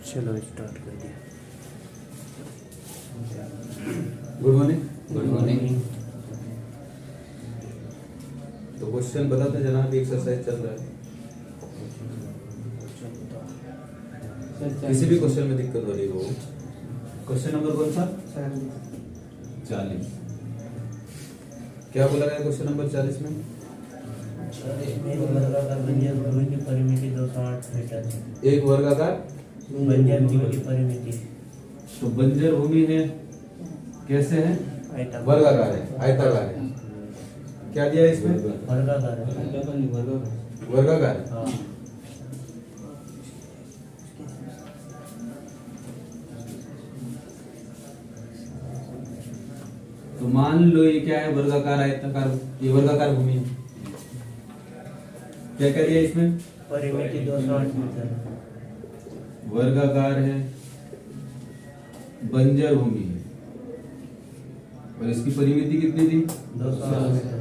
चलो स्टार्ट कर दिया। Good morning. Good morning. तो क्वेश्चन बताते जनाब, एक्सरसाइज चल रहा है। किसी भी क्वेश्चन में दिक्कत हो रही हो। क्वेश्चन नंबर कौन सा? 40। क्या बोला गया क्वेश्चन नंबर 40 में? भूमि की परिमिति 208 मीटर है। एक वर्गाकार बंजर भूमि की परिमिति तो बंजर भूमि है, कैसे है? वर्गाकार है, आयताकार है। क्या दिया है इसमें? वर्गाकार है। वर्गाकार है। हाँ। तो मान लो ये क्या है? वर्गाकार आयताकार, ये वर्गाकार भूमि है। क्या क्या दिया इसमें? परिमिति 208 मीटर है। वर्गाकार है, बंजर भूमि है, और इसकी परिमिति कितनी थी? 208 मीटर।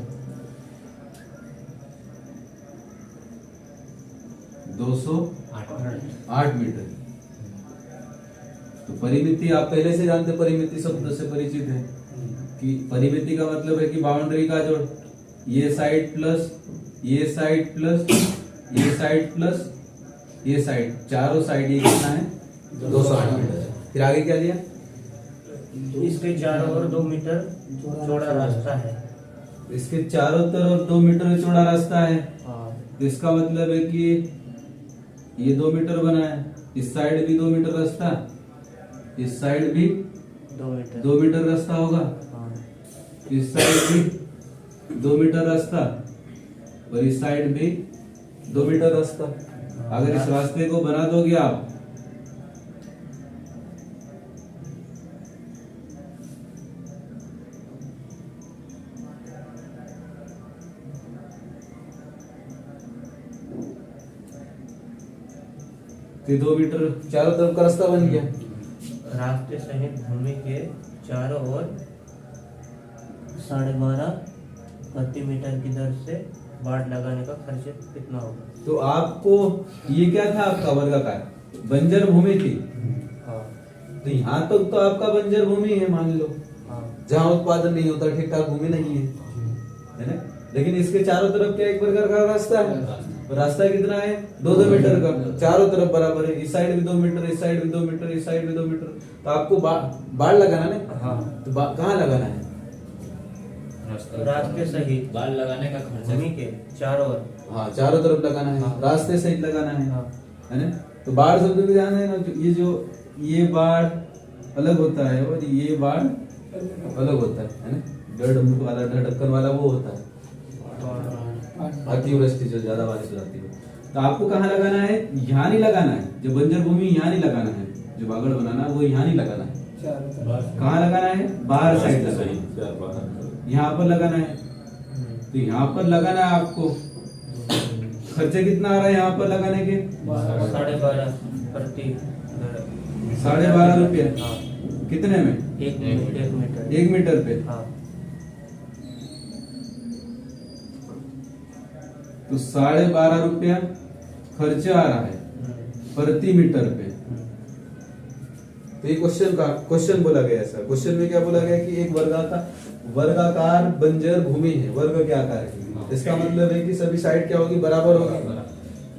208 मीटर। तो परिमिति आप पहले से जानते, परिमिति शब्द से परिचित है कि परिमिति का मतलब है कि बाउंड्री का जो ये साइड प्लस ये साइड प्लस ये साइड प्लस ये साइड, चारों साइड ये कितना है? 208 मीटर। फिर आगे क्या लिया? इसके चारों ओर 2 मीटर चौड़ा रास्ता है। इसके चारों तरफ 2 मीटर चौड़ा रास्ता है। हाँ। तो इसका मतलब है कि ये 2 मीटर बना है, इस साइड भी 2 मीटर रास्ता, इस साइड भी 2 मीटर रास्ता होगा, हाँ। इस साइड भी 2 मीटर रास्ता, और इस साइड भी 2 मीटर रास्ता। अगर इस रास्ते को बना दोगे आप तो 2 मीटर चारों तरफ का रास्ता बन गया। रास्ते सहित भूमि के चारों ओर 12.5 प्रति मीटर की दर से बाड़ लगाने का खर्च कितना होगा? तो आपको ये क्या था? आपका वर्गाकार बंजर भूमि थी। हाँ। तो यहाँ तक तो आपका बंजर भूमि है, मान लो, हाँ। जहाँ उत्पादन नहीं होता, ठीक ठाक भूमि नहीं है ना? लेकिन इसके चारों तरफ क्या एक प्रकार का रास्ता है। रास्ता कितना है? 2-2 मीटर का, चारों तरफ बराबर है। इस साइड भी 2 मीटर, इस साइड भी 2 मीटर, इस साइड भी 2 मीटर। तो आपको बाड़ लगाना ना। हाँ। तो कहाँ लगाना है? रास्ते सहित बाल लगाने का खर्चा भूमि के चारों ओर। हाँ, चारों तरफ लगाना है। हाँ। रास्ते सहित लगाना है, हाँ। है ना? तो बाढ़ शब्द में ध्यान है ना, ये बाढ़ अलग होता है और ये बाढ़ अलग होता है ना? डढ़ वाला, ढक्कन वाला वो होता है अतिवृष्टि, जो ज्यादा बारिश हो जाती है। तो आपको कहाँ लगाना है? यहाँ नहीं लगाना है। जो बंजर भूमि यहाँ नहीं लगाना है, जो बागड़ बनाना है वो यहाँ नहीं लगाना है। कहाँ लगाना है? बाहर साइड लगाना है, यहाँ पर लगाना है। तो यहाँ पर लगाना है आपको। खर्चे कितना आ रहा है यहाँ पर लगाने के? 12.5 प्रति 12.5 रुपया। हाँ। कितने में? 1 मीटर। 1 मीटर पे। हाँ। तो 12.5 रुपया खर्च आ रहा है प्रति मीटर पे। तो ये क्वेश्चन बोला गया ऐसा। क्वेश्चन में क्या बोला गया कि एक वर्गाकार बंजर भूमि है, वर्ग के आकार की। इसका मतलब है कि सभी साइड क्या होगी? बराबर होगी,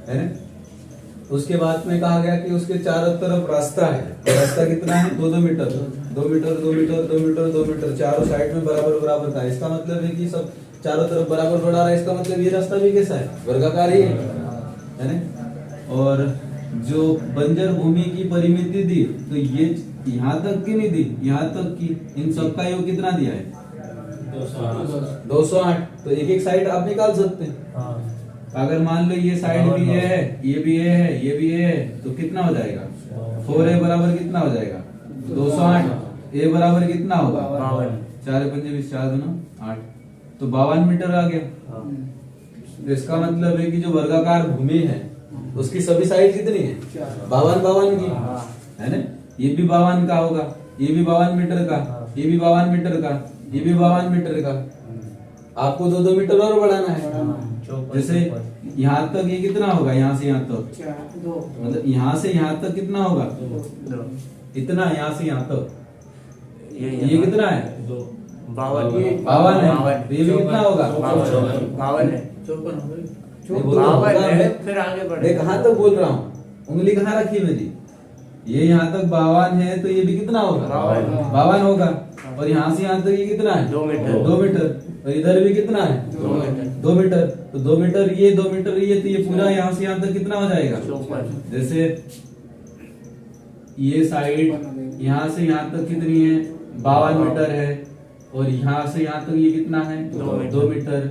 है ना? उसके बाद में कहा गया कि उसके चारों तरफ रास्ता है। रास्ता कितना है? 2-2 metre, 2 metre, 2 metre, 2 metre, 2 metre, चारों साइड में बराबर बराबर का। इसका मतलब है कि सब चारों तरफ बराबर बढ़ा रहा है। इसका मतलब ये रास्ता भी कैसा है? वर्गाकार ही है ना? और जो बंजर भूमि की परिमिति दी, तो ये यहाँ तक की नहीं दी, यहाँ तक की। इन सबका योग कितना दिया है? 208। तो एक साइड आप निकाल सकते हैं। हाँ। अगर मान लो ये साइड भी ये है, ये भी ये है, ये भी ये है, तो कितना हो जाएगा? 4a बराबर कितना हो जाएगा? 208। a बराबर कितना होगा? 4 पंजे 20, 4 दूना 8, तो 52 मीटर आ गया। तो इसका मतलब है कि जो वर्गाकार भूमि है उसकी सभी साइड कितनी है? 52 की, है ना? ये भी 52 का होगा, ये भी 52 मीटर का, ये भी 52 मीटर का, ये भी 52 मीटर का। आपको 2-2 मीटर और बढ़ाना है। जैसे यहाँ तक ये कितना होगा, यहाँ से यहाँ तक, 2 मतलब यहाँ से यहाँ तक कितना होगा, 2 इतना यहाँ से यहाँ तक, ये कितना है, 52 52 है, तो ये भी कितना होगा, 52 है, 52 है, फिर आगे बढ़े। देख कहाँ तक बोल रहा हूँ, उंगली कहाँ रखी मेरी, ये यहाँ तक 52 है तो ये भी कितना होगा, 52 होगा, और यहाँ से यहाँ तक ये कितना है, 2 मीटर। 2 मीटर, और इधर भी कितना है, 2 मीटर। 2 मीटर, तो 2 मीटर ये, 2 मीटर ये, तो ये पूरा यहाँ से यहाँ तक कितना हो जाएगा, 54। जैसे ये साइड यहाँ से यहाँ तक कितनी है, 52 मीटर है, और यहाँ से यहाँ तक ये कितना है, 2 मीटर,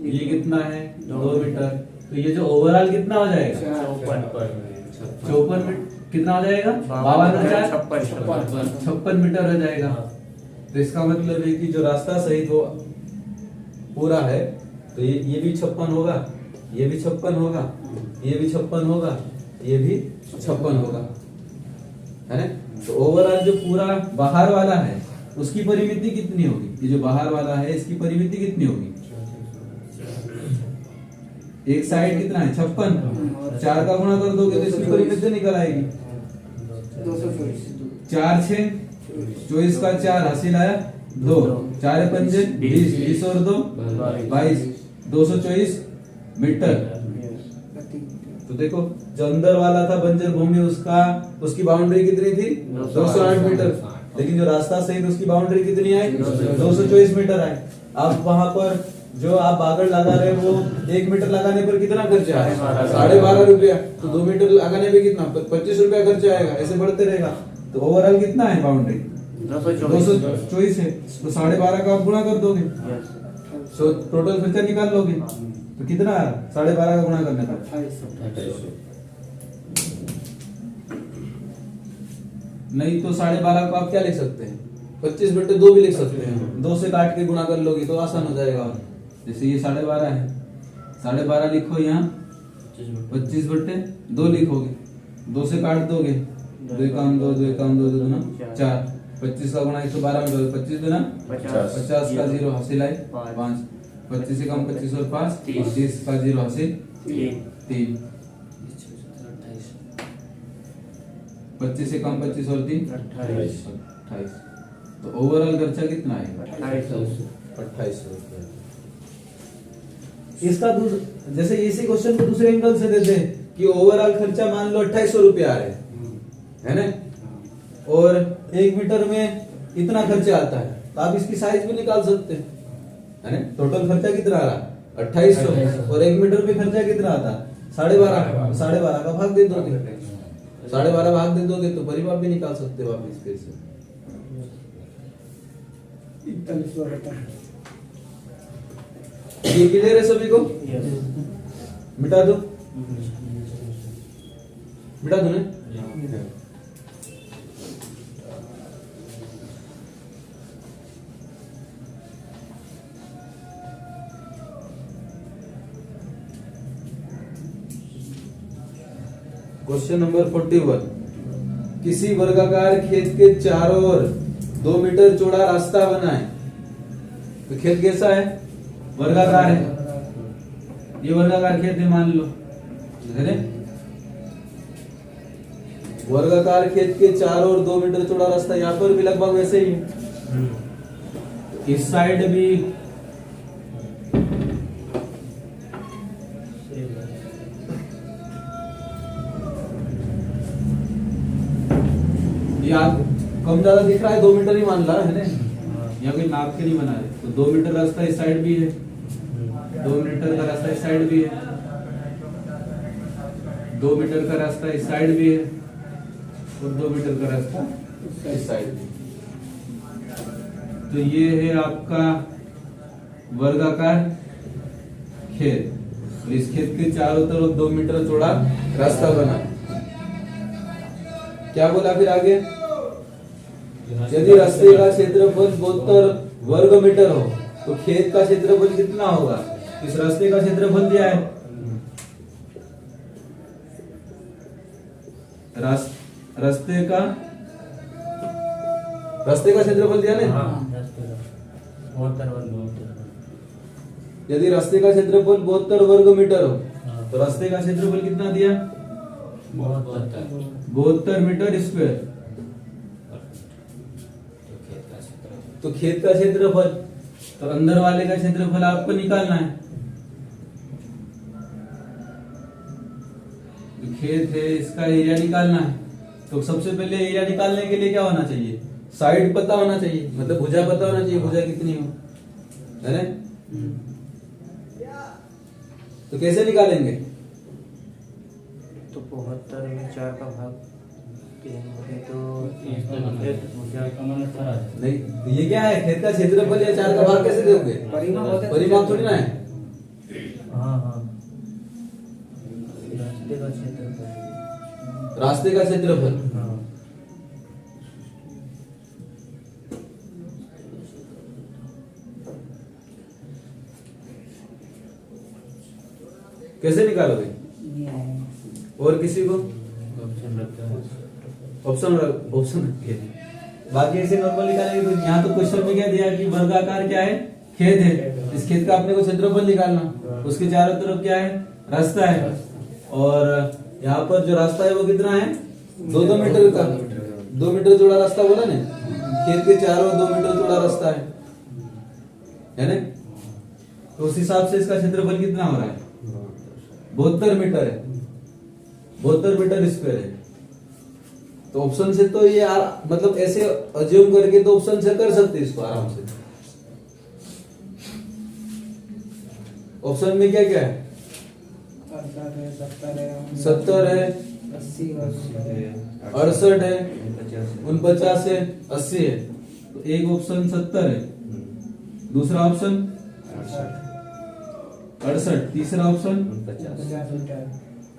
ये कितना है, 2 मीटर, तो ये जो ओवरऑल कितना हो जाएगा, 54 मीटर, कितना हो जाएगा, 56 मीटर हो जाएगा। तो इसका मतलब है कि जो रास्ता सहित वो पूरा है, तो ये भी 56 होगा, ये भी 56 होगा, ये भी 56 होगा, ये भी 56 होगा, है ना। तो ओवरऑल जो पूरा बाहर वाला है उसकी परिमिति कितनी होगी, ये जो बाहर वाला है इसकी परिमिति कितनी होगी, एक साइड कितना है, 56, 4 का गुणा कर दोगे तो इसकी परिमिति निकल आएगी, 4 6 24 का 4 हासिल आया 2, 4 पंजे 20, 20 और 2 22, 224 मीटर। तो देखो जो अंदर वाला था बंजर भूमि उसकी बाउंड्री कितनी थी, 208 मीटर, लेकिन जो रास्ता सहित उसकी बाउंड्री कितनी आई, 224 मीटर आई। अब वहां पर जो आप बागड़ लगा रहे हो वो 1 मीटर लगाने पर कितना खर्चा है, 12.5 रुपया, तो 2 मीटर लगाने पे कितना, 25 रुपया खर्चा आएगा, ऐसे बढ़ते रहेगा। तो ओवरऑल कितना है बाउंड्री, 224 है, तो 12.5 का आप गुणा कर दोगे, तो टोटल खर्चा निकाल लोगे, तो कितना है 12.5 का गुणा करने का, नहीं तो 12.5 को आप क्या लिख सकते हैं, 25/2 भी लिख सकते हैं, 2 से काट के गुणा कर लोगे तो आसान हो जाएगा। जैसे ये 12.5 है, 12.5 लिखो, यहाँ 25/2 लिखोगे, 2 से काट दोगे, 2 काम 2, 2 काम 2, 2 दूना 4, 25 का गुणा 112 में दोगे, 25 दूना 50 का 0 हासिल आए 5, 25 से कम 25 और 5 30 का 0 हासिल 3, 25 से कम 25 और 3 28। तो ओवरऑल खर्चा कितना आएगा, 2800 रुपया। इसका जैसे इसी क्वेश्चन को दूसरे एंगल से देते हैं कि ओवरऑल खर्चा मान लो 2800 रुपया आ रहे है ना, और 1 मीटर में इतना खर्चा आता है, तो आप इसकी साइज भी निकाल सकते हैं, है ना। टोटल खर्चा कितना आ रहा, 2800, और 1 मीटर पे खर्चा कितना आता, 12.5, 12.5 का भाग दे दोगे, 12.5 भाग दे दोगे तो परिमाप भी निकाल सकते हो आप इसके से। ये क्लियर है सभी को, मिटा दो, मिटा दो ना। क्वेश्चन नंबर 41, किसी वर्गाकार खेत के चारों ओर 2 मीटर चौड़ा रास्ता बनाए। तो खेत कैसा है, वर्गाकार है, ये वर्गाकार खेत है मान लो, है वर्गाकार खेत के चारों ओर 2 मीटर चौड़ा रास्ता, यहाँ पर भी लगभग वैसे ही है, इस साइड भी आप कम ज्यादा दिख रहा है, 2 मीटर ही मान ला है ना, यहाँ कोई नाप के नहीं बना रहे। तो 2 मीटर रास्ता इस साइड भी है, 2 मीटर का रास्ता इस साइड भी है, 2 मीटर का रास्ता इस साइड भी है, और 2 मीटर का रास्ता इस साइड भी। तो ये है आपका वर्गाकार खेत, और इस खेत के चारों तरफ 2 मीटर चौड़ा रास्ता बना। क्या बोला फिर आगे, यदि रास्ते का क्षेत्रफल 72 वर्ग मीटर हो तो खेत का क्षेत्रफल कितना होगा। इस रास्ते का क्षेत्रफल दिया है, रास्ते का क्षेत्रफल दिया ना, यदि रास्ते का क्षेत्रफल 72 वर्ग मीटर हो हाँ। तो रास्ते का क्षेत्रफल कितना दिया? 72 मीटर स्क्वायर। तो खेत का क्षेत्रफल, तो अंदर वाले का क्षेत्रफल आपको निकालना है। तो खेत है, इसका एरिया निकालना है। तो सबसे पहले एरिया निकालने के लिए क्या होना चाहिए? साइड पता होना चाहिए, मतलब भुजा पता होना चाहिए, भुजा कितनी हो, है ना? तो कैसे निकालेंगे? तो 72 में 4 का भाग 3 होते तो नहीं, तो ये क्या है? खेत का क्षेत्रफल या 4 का भाग कैसे दोगे? परिमाप थोड़ी ना है। हाँ हाँ, रास्ते का क्षेत्रफल। रास्ते का क्षेत्रफल, हाँ, कैसे निकालोगे? और किसी को ऑप्शन रखिए। बाकी ऐसे नॉर्मल निकालेंगे। तो यहाँ तो क्वेश्चन में क्या दिया कि वर्गाकार क्या है? खेत है। इस खेत का अपने को क्षेत्रफल निकालना, उसके चारों तरफ क्या है? रास्ता है। और यहाँ पर जो रास्ता है वो कितना है? 2 मीटर का। 2 मीटर चौड़ा रास्ता बोला ना, खेत के चारों 2 मीटर चौड़ा रास्ता है ना? तो उस हिसाब से इसका क्षेत्रफल कितना हो रहा है? 72 मीटर है, 72 मीटर स्क्वायर है। तो ऑप्शन से तो ये मतलब ऐसे अज्यूम करके तो ऑप्शन से कर सकते इसको आराम से। ऑप्शन में क्या क्या है? 70 है, 68 है, 49 है, 80 है। तो एक ऑप्शन 70 है, दूसरा ऑप्शन 68, तीसरा ऑप्शन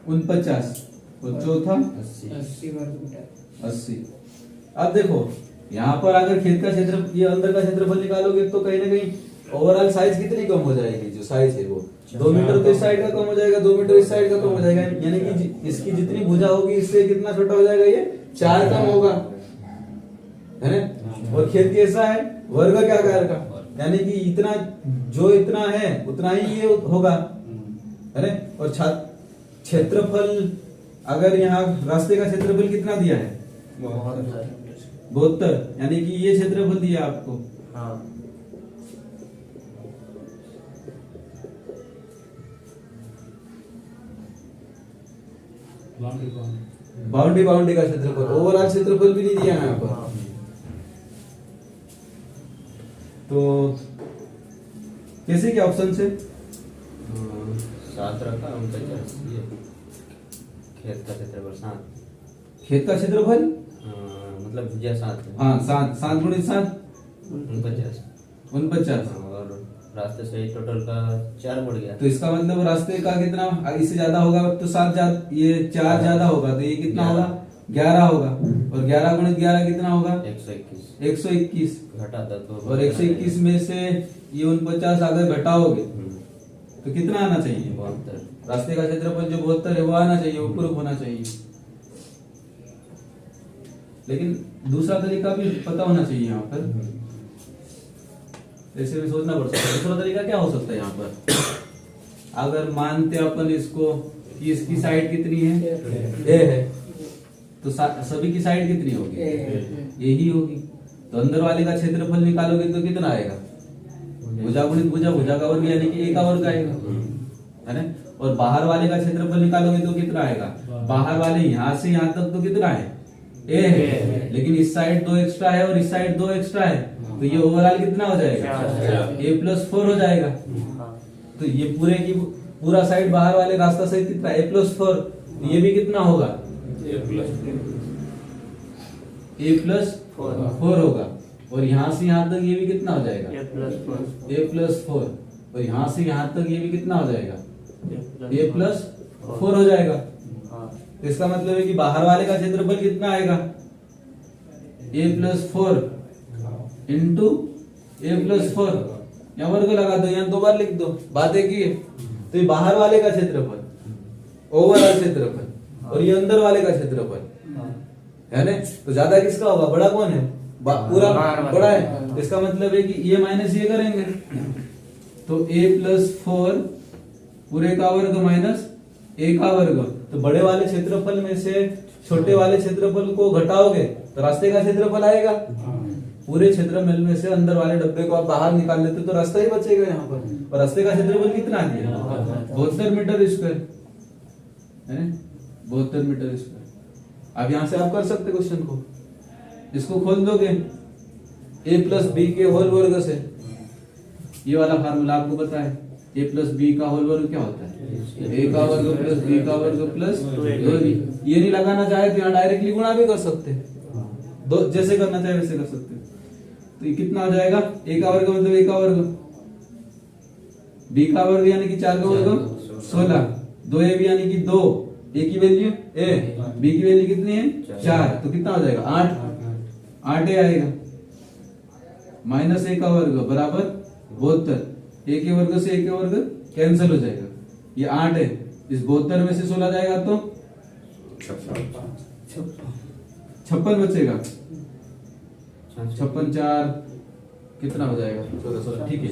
49 और चौथा 80। अब देखो यहाँ पर अगर खेत का क्षेत्र, ये अंदर का क्षेत्रफल निकालोगे तो कहीं ना कहीं ओवरऑल साइज कितनी कम हो जाएगी? जो साइज है वो 2 मीटर तो इस साइड का कम हो जाएगा, 2 मीटर इस साइड का कम हो जाएगा। यानी कि इसकी जितनी भुजा होगी इससे कितना छोटा हो जाएगा? ये 4 कम होगा, है ना? और खेत कैसा है? वर्ग क्या आकार का, यानी कि इतना जो इतना है उतना ही ये होगा, है ना? और क्षेत्रफल, अगर यहाँ रास्ते का क्षेत्रफल कितना दिया है? 72, यानी कि ये क्षेत्रफल दिया आपको। हाँ, बाउंड्री का क्षेत्रफल, ओवरऑल क्षेत्रफल भी नहीं दिया यहाँ पर। हाँ। तो कैसे क्या ऑप्शन से? 7 रखा, 49 ये खेत का क्षेत्रफल 7। खेत का क्षेत्रफल मतलब भुजा 7 है। हाँ, 7 गुणित 7 49। और रास्ते से टोटल का 4 बढ़ गया। तो इसका मतलब रास्ते का कितना? इससे ज्यादा होगा तो 7 ज्यादा, ये 4 ज्यादा होगा तो ये कितना होगा? 11 होगा। और 11 गुणित 11 कितना होगा? 121 घटा था तो, और 121 में से ये 49 अगर घटाओगे तो कितना आना चाहिए? 72। रास्ते का क्षेत्रफल जो 72 है वो आना चाहिए, उपरोक्त होना चाहिए। लेकिन दूसरा तरीका भी पता होना चाहिए यहाँ पर, ऐसे भी सोचना पड़ सकता है। दूसरा तरीका क्या हो सकता है यहाँ पर? अगर मानते अपन इसको कि इसकी साइड कितनी है? ए है, तो सभी की साइड कितनी होगी? यही होगी। तो अंदर वाले का क्षेत्रफल निकालोगे तो कितना आएगा? भुजा गुणित भुजा, भुजा का वर्ग यानी कि ए का वर्ग आएगा, है ना? और बाहर वाले का क्षेत्रफल निकालोगे तो कितना आएगा? बाहर वाले यहाँ से यहाँ तक तो कितना है? ए है, लेकिन इस साइड 2 एक्स्ट्रा है और इस साइड 2 एक्स्ट्रा है, तो ये ओवरऑल कितना हो जाएगा? a+4 हो जाएगा। तो ये पूरा साइड बाहर वाले रास्ता सहित कितना? a+4। तो ये भी कितना होगा? a+4 होगा। और यहाँ से यहाँ तक ये भी कितना हो जाएगा? a+4। और यहाँ से यहाँ तक ये भी कितना हो जाएगा? a+4 हो जाएगा। तो इसका मतलब है कि बाहर वाले का क्षेत्रफल कितना आएगा? a+4 into a+4। यहाँ वर्ग लगा दो, यहाँ 2 बार लिख दो, बात एक ही है। तो ये बाहर वाले का क्षेत्रफल, ओवरऑल क्षेत्रफल, और ये अंदर वाले का क्षेत्रफल, है ना? तो ज्यादा किसका होगा? बड़ा कौन है? पूरा बड़ा है। तो इसका मतलब है कि ये माइनस ये करेंगे तो a+4 पूरे का वर्ग माइनस a का वर्ग। तो बड़े वाले क्षेत्रफल में से छोटे वाले क्षेत्रफल को घटाओगे तो रास्ते का क्षेत्रफल आएगा। पूरे क्षेत्रफल में से अंदर वाले डब्बे को आप बाहर निकाल लेते तो रास्ता ही बचेगा यहाँ पर। और रास्ते का क्षेत्रफल कितना दिया? 72 मीटर स्क्वायर है, 72 मीटर स्क्वायर। अब यहाँ से आप कर सकते क्वेश्चन को, इसको खोल दोगे a+b के होल वर्ग से। ये वाला फार्मूला आपको पता है, a+b का होल वर्ग क्या होता है? a का वर्ग प्लस b का वर्ग प्लस 2b। ये नहीं लगाना चाहे तो यहाँ डायरेक्टली गुणा भी कर सकते हैं, दो जैसे करना चाहे वैसे कर सकते हैं। तो ये कितना हो जाएगा? a का वर्ग मतलब a का वर्ग, b का वर्ग यानी कि 4 का वर्ग 16, 2ab यानी कि 2, a की वैल्यू a, b की वैल्यू कितनी है? 4। तो कितना हो जाएगा? 8 आएगा। माइनस a का वर्ग बराबर 72, a के वर्ग से a के वर्ग कैंसिल हो जाएगा, ये 8 है। इस 72 में से 16 जाएगा तो 56 बचेगा। 56 4 कितना हो जाएगा? 16। ठीक है,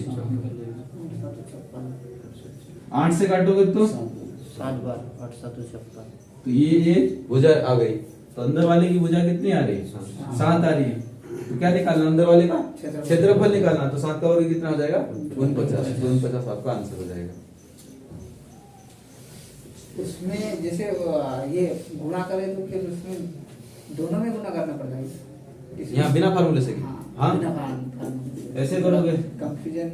8 से काटोगे तो 7 बार 8 7 56। तो ये भुजा आ गई। तो अंदर वाले की भुजा कितनी आ रही है? 7 आ रही है। तो क्या निकालना? अंदर वाले का क्षेत्रफल निकालना। तो 7 का वर्ग कितना हो जाएगा? 49 आपका आंसर हो जाएगा। उसमें जैसे ये गुणा करें तो फिर उसमें दोनों में गुणा करना पड़ता है। यहाँ बिना फार्मूले से? हाँ, बिना फार्मूले ऐसे करोगे। कंफ्यूजन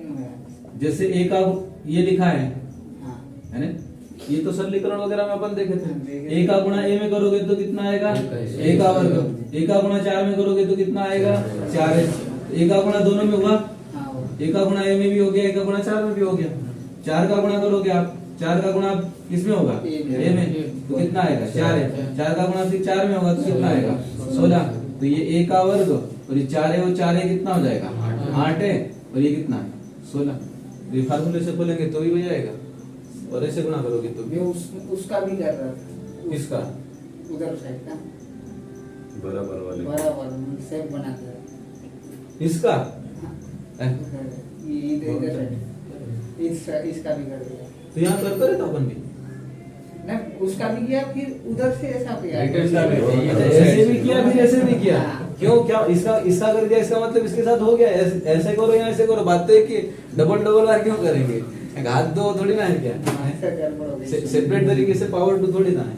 जैसे a का ये लिखा है हाँ ना, ये तो सरलीकरण वगैरह में अपन देखे थे। a का गुणा a में करोगे तो कितना आएगा? a का वर्ग। a का गुणा 4 में करोगे तो कितना आएगा? 4 है। a का गुणा दोनों में हुआ, a का गुणा a में भी हो गया, a का गुणा 4 में भी हो गया। 4 का गुणा करोगे आप, 4 का गुणा किसमें होगा? a में। तो कितना आएगा? 4 है। 4 का गुणा फिर 4 में होगा तो कितना आएगा? 16। तो ये a का वर्ग और ये 4 है, वो 4 है, कितना हो जाएगा? 8 है। और ये कितना है? 16। ये फार्मूले से खोलेंगे तो भी हो जाएगा, और ऐसे गुणा करोगे तो भी। उसका भी कर रहा था। किसका? उधर साइड का बराबर वाले बराबर सेट बना के इसका ये इधर साइड इसका भी कर दिया। तो यहाँ कर करे तो अपन भी नहीं, उसका भी किया फिर उधर से ऐसा किया, ऐसे भी किया फिर ऐसे भी किया। क्यों? क्या इसका कर दिया, इसका मतलब इसके साथ हो गया। ऐसे करो या ऐसे करो, बात तो एक ही। डबल बार क्यों करेंगे? हाथ दो थोड़ी ना है क्या? ऐसा गड़बड़ हो गया। सेपरेट तरीके से पावर टू थोड़ी ना है।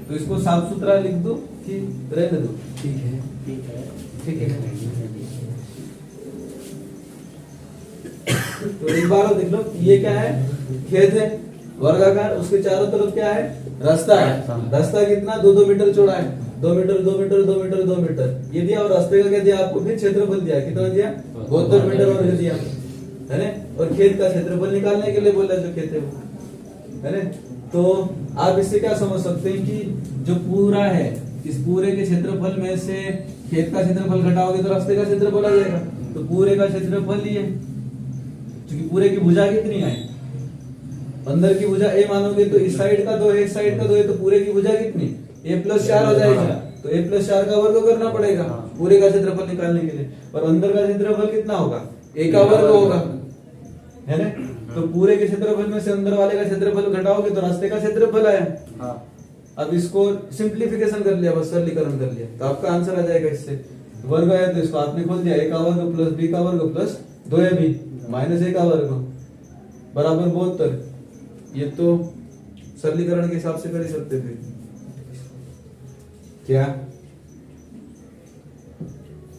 तो इसको साफ सुथरा लिख दो कि रहने दो? ठीक है ठीक है ठीक है। तो एक बार देख लो, ये क्या है? खेत है वर्गाकार, उसके चारों तरफ क्या है? रास्ता है। रास्ता कितना? 2-2 मीटर चौड़ा है। 2 मीटर 2 मीटर 2 मीटर 2 मीटर ये दिया। और रास्ते का क्या दिया आपको? फिर क्षेत्रफल दिया। कितना दिया? 72 मीटर और दिया है ना। और खेत का क्षेत्रफल निकालने के लिए बोला, जो खेत है वो है ना। तो आप इससे क्या समझ सकते हैं कि जो पूरा है, इस पूरे के क्षेत्रफल में से खेत का क्षेत्रफल घटाओगे तो रास्ते का क्षेत्रफल आ जाएगा। तो पूरे का क्षेत्रफल ही है, क्योंकि पूरे की भुजा कितनी है? अंदर की भुजा a मानोगे तो इस साइड का 2 है, इस साइड का 2 है, तो पूरे की भुजा कितनी? a+4 हो जाएगा। तो a+4 का वर्ग करना पड़ेगा पूरे का क्षेत्रफल निकालने के लिए। और अंदर का क्षेत्रफल कितना होगा? a का वर्ग होगा, है ना। तो पूरे के क्षेत्रफल में से अंदर वाले का क्षेत्रफल घटाओगे तो रास्ते का क्षेत्रफल आया। अब इसको सिंप्लीफिकेशन कर लिया, बस सरलीकरण कर लिया, तो आपका आंसर आ जाएगा। इससे वर्ग आया तो इसको आपने खोल दिया, a का वर्ग प्लस b का वर्ग प्लस 2ab माइनस a का वर्ग बराबर 72। ये तो सरलीकरण के हिसाब से कर ही सकते थे। क्या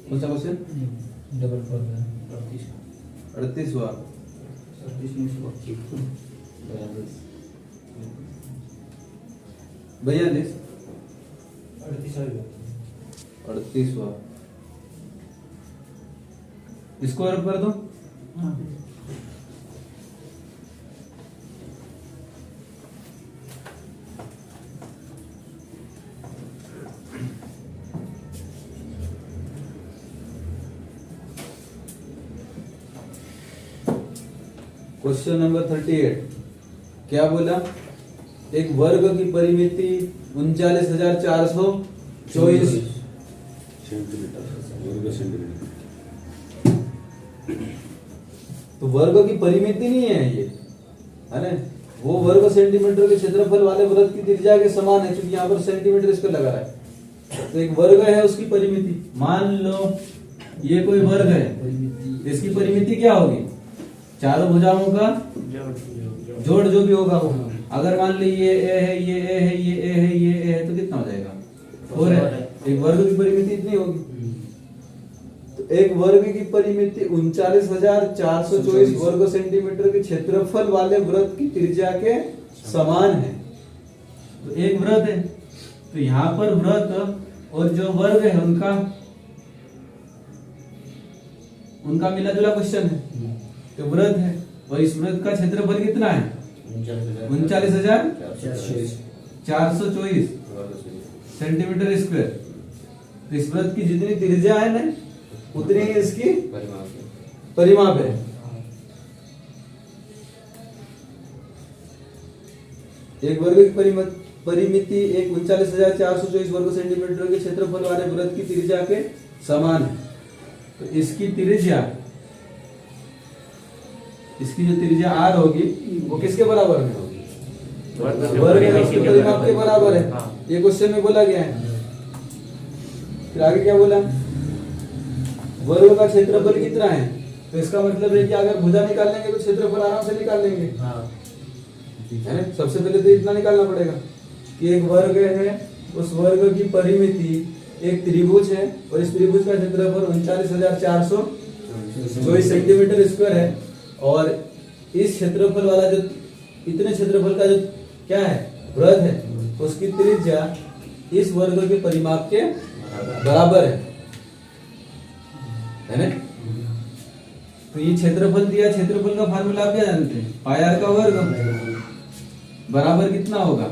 कौन सा क्वेश्चन? डबल 38 हुआ। भैया 38 हुआ। इसको अर्प कर दो। क्वेश्चन नंबर 38 क्या बोला? एक वर्ग की परिमिति 39,424 सेंटीमीटर वर्ग सेंटीमीटर। तो वर्ग की परिमिति नहीं है ये, है ना। वो वर्ग सेंटीमीटर के क्षेत्रफल वाले वृत्त की त्रिज्या के समान है, क्योंकि यहाँ पर सेंटीमीटर इस पर लगा है। तो एक वर्ग है उसकी परिमिति, मान लो ये कोई वर्ग है, इसकी परिमिति क्या होगी? चारों भुजाओं का जोड़ जो भी होगा वो। अगर मान ली ये ए है, ये ए है, ये ए है, ये ए है, तो कितना हो जाएगा? 4 है। एक वर्ग की परिमिति इतनी होगी। तो एक वर्ग की परिमिति 39,424 वर्ग सेंटीमीटर के क्षेत्रफल वाले वृत्त की त्रिज्या के समान है। तो एक वृत्त है, तो यहाँ पर वृत्त और जो वर्ग है उनका मिला जुला क्वेश्चन है। तो वृत्त है और इस वृत्त का क्षेत्रफल कितना है? 39,424 सेंटीमीटर स्क्वायर। तो इस वृत्त की जितनी त्रिज्या है ना, उतनी ही इसकी परिमाप है। एक वर्ग की परिमिति एक 39,424 वर्ग सेंटीमीटर के क्षेत्रफल वाले वृत्त की त्रिज्या के समान है। तो इसकी जो त्रिज्या r होगी वो किसके बराबर में होगी? वर्ग के परिमाप के बराबर है। ये क्वेश्चन में बोला गया है। फिर आगे क्या बोला? वर्ग का क्षेत्रफल कितना है? तो इसका मतलब है कि अगर भुजा निकाल लेंगे तो क्षेत्रफल आराम से निकाल लेंगे, है ना। सबसे पहले तो इतना निकालना पड़ेगा कि एक वर्ग है, उस वर्ग की परिमिति एक त्रिभुज है और इस त्रिभुज का क्षेत्रफल 39,424 सेंटीमीटर स्क्वायर है। और इस क्षेत्रफल वाला जो इतने क्षेत्रफल का जो क्या है वृत्त है, उसकी त्रिज्या इस वर्ग के परिमाप के बराबर है ना। तो ये क्षेत्रफल दिया, क्षेत्रफल का फार्मूला आप क्या जानते हैं? पाई आर का वर्ग बराबर कितना होगा?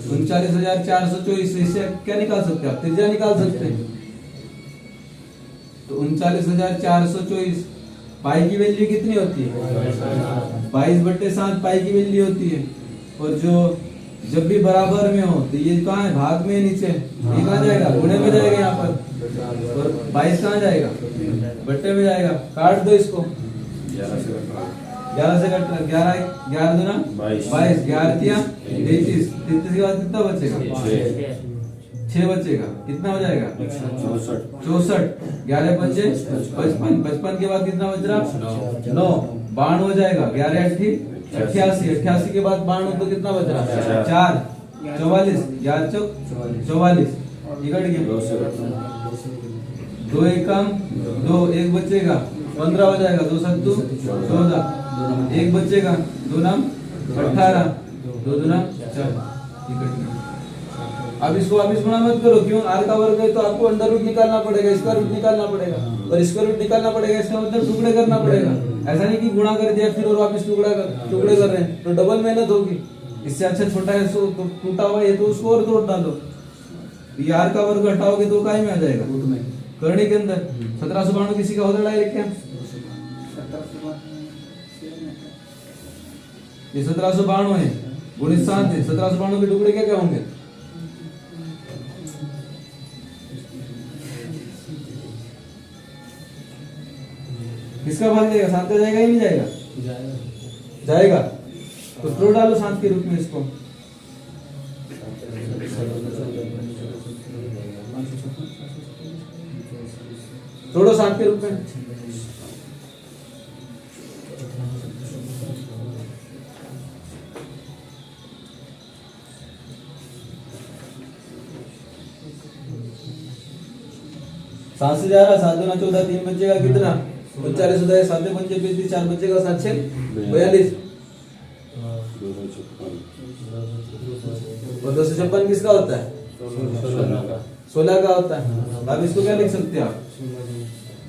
39,424। इससे क्या निकाल सकते हैं आप? त्रिज्या निकाल सकते हैं। तो 39,424 पाई की वैल्यू कितनी होती है? 22/7 पाई की वैल्यू होती है। और जो जब भी बराबर में हो तो ये कहाँ है? भाग में नीचे। ये कहाँ जाएगा? गुणे में जाएगा यहाँ पर। और 22 कहाँ जाएगा? बट्टे में जाएगा। काट दो इसको। 11 से कट 11 दूना 22, 11 तिया 33, 33 के बाद कितना बचेगा? 6 बचेगा। कितना हो जाएगा? 64। 11 बचे 55, 55 के बाद कितना बच रहा? 9। 92 हो जाएगा। 11 8 88, 88 के बाद 92 तो कितना बच रहा? 4 44, 11 चौक 44। निकट गया। 2 एकम 2, 1 बचेगा 15 हो जाएगा। 2 सत्तू 14, 1 बचेगा 2 नाम 18, 2 दूना 4। अब इसको वापिस गुणा मत करो, क्यों? आर का वर्ग है तो आपको अंडर रूट निकालना पड़ेगा, स्क्वायर रूट निकालना पड़ेगा। और स्क्वायर रूट निकालना पड़ेगा इसका मतलब टुकड़े करना पड़ेगा। ऐसा नहीं कि गुणा कर दिया फिर और वापस टुकड़े कर रहे हैं, तो डबल मेहनत होगी। इससे अच्छा छोटा है तो टूटा हुआ है तो उसको और तोड़ डालो। ये आर का वर्ग हटाओगे तो काय में आ जाएगा? करने के अंदर 1792 किसी का होता है क्या? ये 1792 है, गुणित 7 है। 1792 के टुकड़े क्या क्या होंगे? किसका भाग जाएगा? 7 का जाएगा या नहीं जाएगा? जाएगा। तो तोड़ डालो 7 के रूप में इसको। तोड़ो 7 के रूप में। सात से जा रहा, 7 दूना 14, 3 बचेगा कितना? 39 होता है। 7 में 5 35, 4 बचेगा 7 6 42। और 256 किसका होता है? 16 का होता है। अब इसको क्या लिख सकते हैं आप?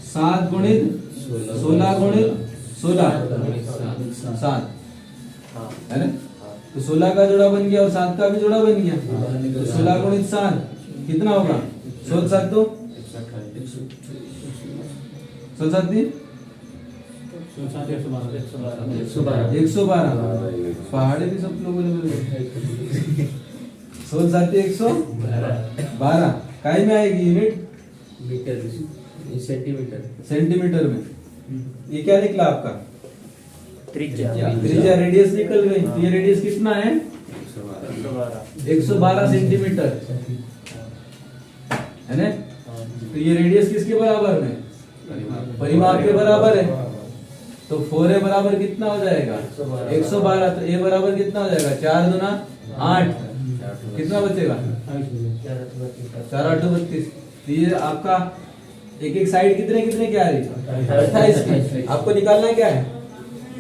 7 गुणित 16 गुणित 16 7, है ना। तो 16 का जोड़ा बन गया और 7 का भी जोड़ा बन गया। तो 16 गुणित 7 कितना होगा? 16 7 2 112 पहाड़े भी सब लोगों ने 16 7 112 काय में आएगी यूनिट? Metre, centimetre. सेंटीमीटर में। ये क्या निकला आपका? त्रिज्या त्रिज्या रेडियस निकल गई। तो ये रेडियस कितना है? 112 सेंटीमीटर है ना? तो ये रेडियस किसके बराबर में? परिमाप के बराबर है। तो 4a बराबर कितना हो जाएगा? 112। तो a बराबर कितना हो जाएगा? 4 दूना 8, कितना बचेगा? 4 8 32। तो ये आपका एक एक साइड कितने कितने क्या आ रही? 28 की। आपको निकालना क्या है?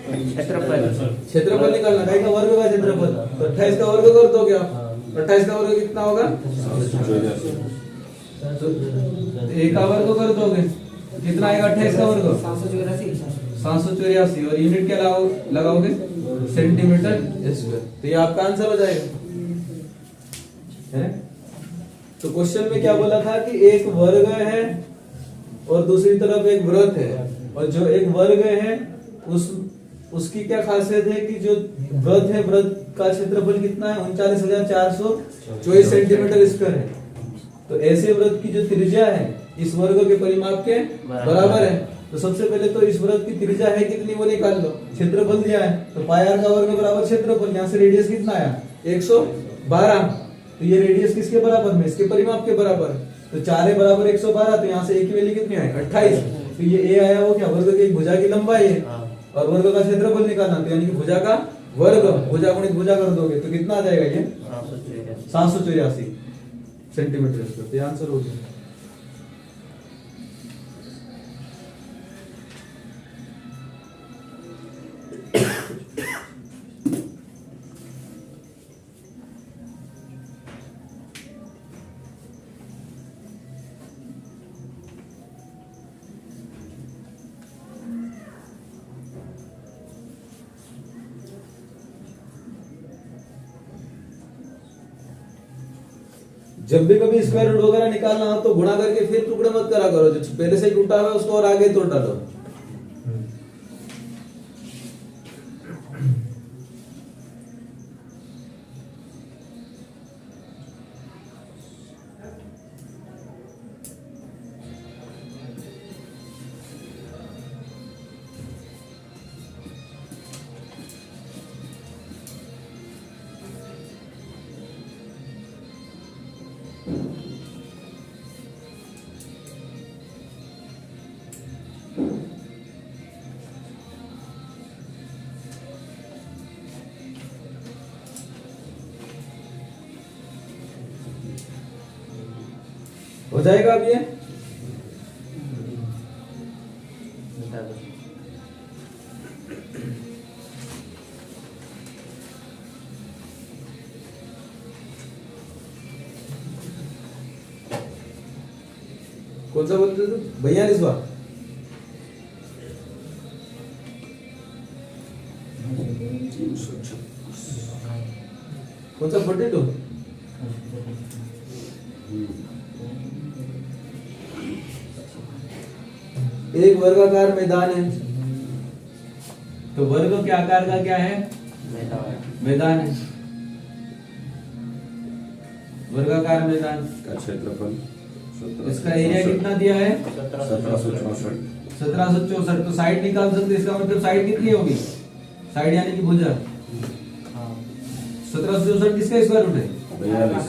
क्षेत्रफल निकालना। काय का वर्ग का क्षेत्रफल? तो 28 का वर्ग कर दो क्या? 28 का वर्ग कितना होगा? एक का वर्ग कर दोगे कितना आएगा? 28 का वर्ग 784। और यूनिट क्या लगाओगे? Centimetre square. तो ये आपका आंसर हो जाएगा है? तो क्वेश्चन में क्या बोला था कि एक वर्ग है और दूसरी तरफ एक वृत्त है, और जो एक वर्ग है उसकी क्या खासियत है कि जो वृत्त है, वृत्त का क्षेत्रफल कितना है? 39,424 सेंटीमीटर स्क्वायर है। तो ऐसे वृत्त की जो त्रिज्या है इस वर्ग के परिमाप के बराबर है। तो सबसे पहले तो इस वृत्त की त्रिज्या है कितनी वो निकाल लो। क्षेत्रफल दिया है तो पाई r का वर्ग बराबर क्षेत्रफल। यहाँ से रेडियस कितना आया? 112। तो ये रेडियस किसके बराबर में? इसके परिमाप के बराबर। तो 4a बराबर 112। तो यहाँ से a की वैल्यू कितनी आई? 28। तो ये a आया वो क्या? वर्ग की भुजा की लंबाई है और वर्ग का क्षेत्रफल निकालना। तो यानी कि भुजा का वर्ग, भुजा गुणित भुजा कर दोगे तो कितना आ जाएगा? ये 784 सेंटीमीटर स्क्वायर। तो आंसर हो गया। जब भी कभी स्क्वायर रूट वगैरह निकालना हो तो गुणा करके फिर टुकड़े मत करा करो। जो पहले से ही टूटा हुआ है उसको और आगे तोड़ डालो। हो जाएगा अब ये? कौन सा बोलते थे? 42वां। कौन सा? 42। एक वर्गाकार मैदान है। तो वर्ग के आकार का क्या है? मैदान है। वर्गाकार मैदान का क्षेत्रफल इसका एरिया कितना दिया है? 1764। 1764। तो साइड निकाल सकते। इसका मतलब साइड कितनी होगी? साइड यानी कि भुजा। 1764 किसका स्क्वायर रूट है? 42।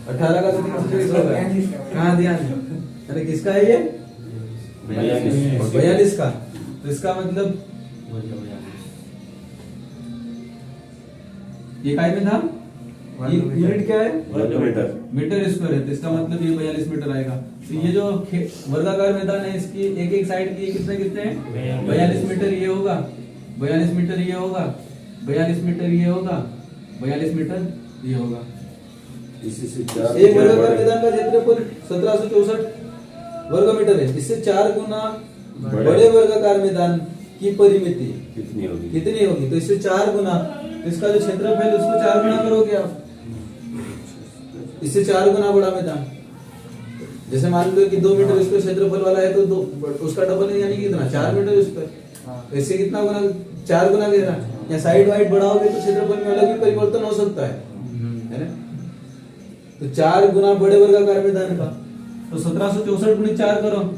18 का 1764 होगा। कहाँ दिया? अरे किसका है ये? 42 का। तो इसका मतलब ये काय में था? यूनिट क्या है? मीटर। मीटर स्क्वायर है। तो इसका मतलब ये 42 मीटर आएगा। तो ये जो वर्गाकार मैदान है इसकी एक एक साइड की कितने कितने हैं? 42 मीटर ये होगा, 42 मीटर ये होगा, 42 मीटर ये होगा, 42 मीटर ये होगा। इसी से 4 एक वर्गाकार मैदान का क्षेत्रफल 1764 वर्ग मीटर है। इससे 4 गुना बड़े वर्गाकार मैदान की परिमिति कितनी होगी? कितनी होगी? तो इससे 4 गुना। तो इसका जो क्षेत्रफल है उसको 4 गुना करोगे आप। इससे 4 गुना बड़ा मैदान। जैसे मान लो कि 2 मीटर इसका क्षेत्रफल वाला है तो उसका डबल है, यानी कि कितना? 4 मीटर इसका। इससे कितना गुना? 4 गुना घेरा। या साइड वाइड बढ़ाओगे तो क्षेत्रफल में अलग भी परिवर्तन हो सकता है ना? तो 4 गुना बड़े वर्गाकार मैदान का, तो 1764 गुणित 4 करो।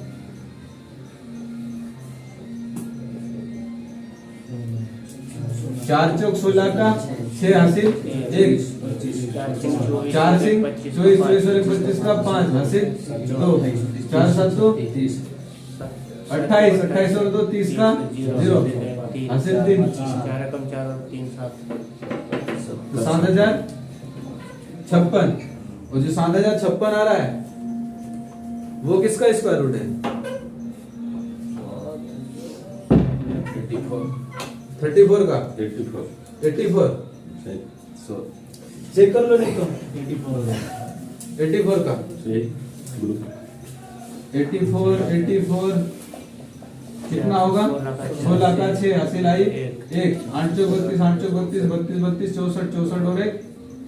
4 चौक 16 का 6 हासिल 1, 4 सिंह 24, 24 और 25 का 5 हासिल 2, 4 7 2 28, 28 और 2 30 का 0 हासिल 3, 4 कम 4 और 3 7, तो 7056। और जो 7056 आ रहा है वो किसका स्क्वायर रूट है? 34 का 84 चेक कर लो, नहीं तो 84 का 84 कितना होगा? 16 का 6 हासिल आई 1, 8 चौक 32, 8 चौक 32, 32 32 64 64 और 1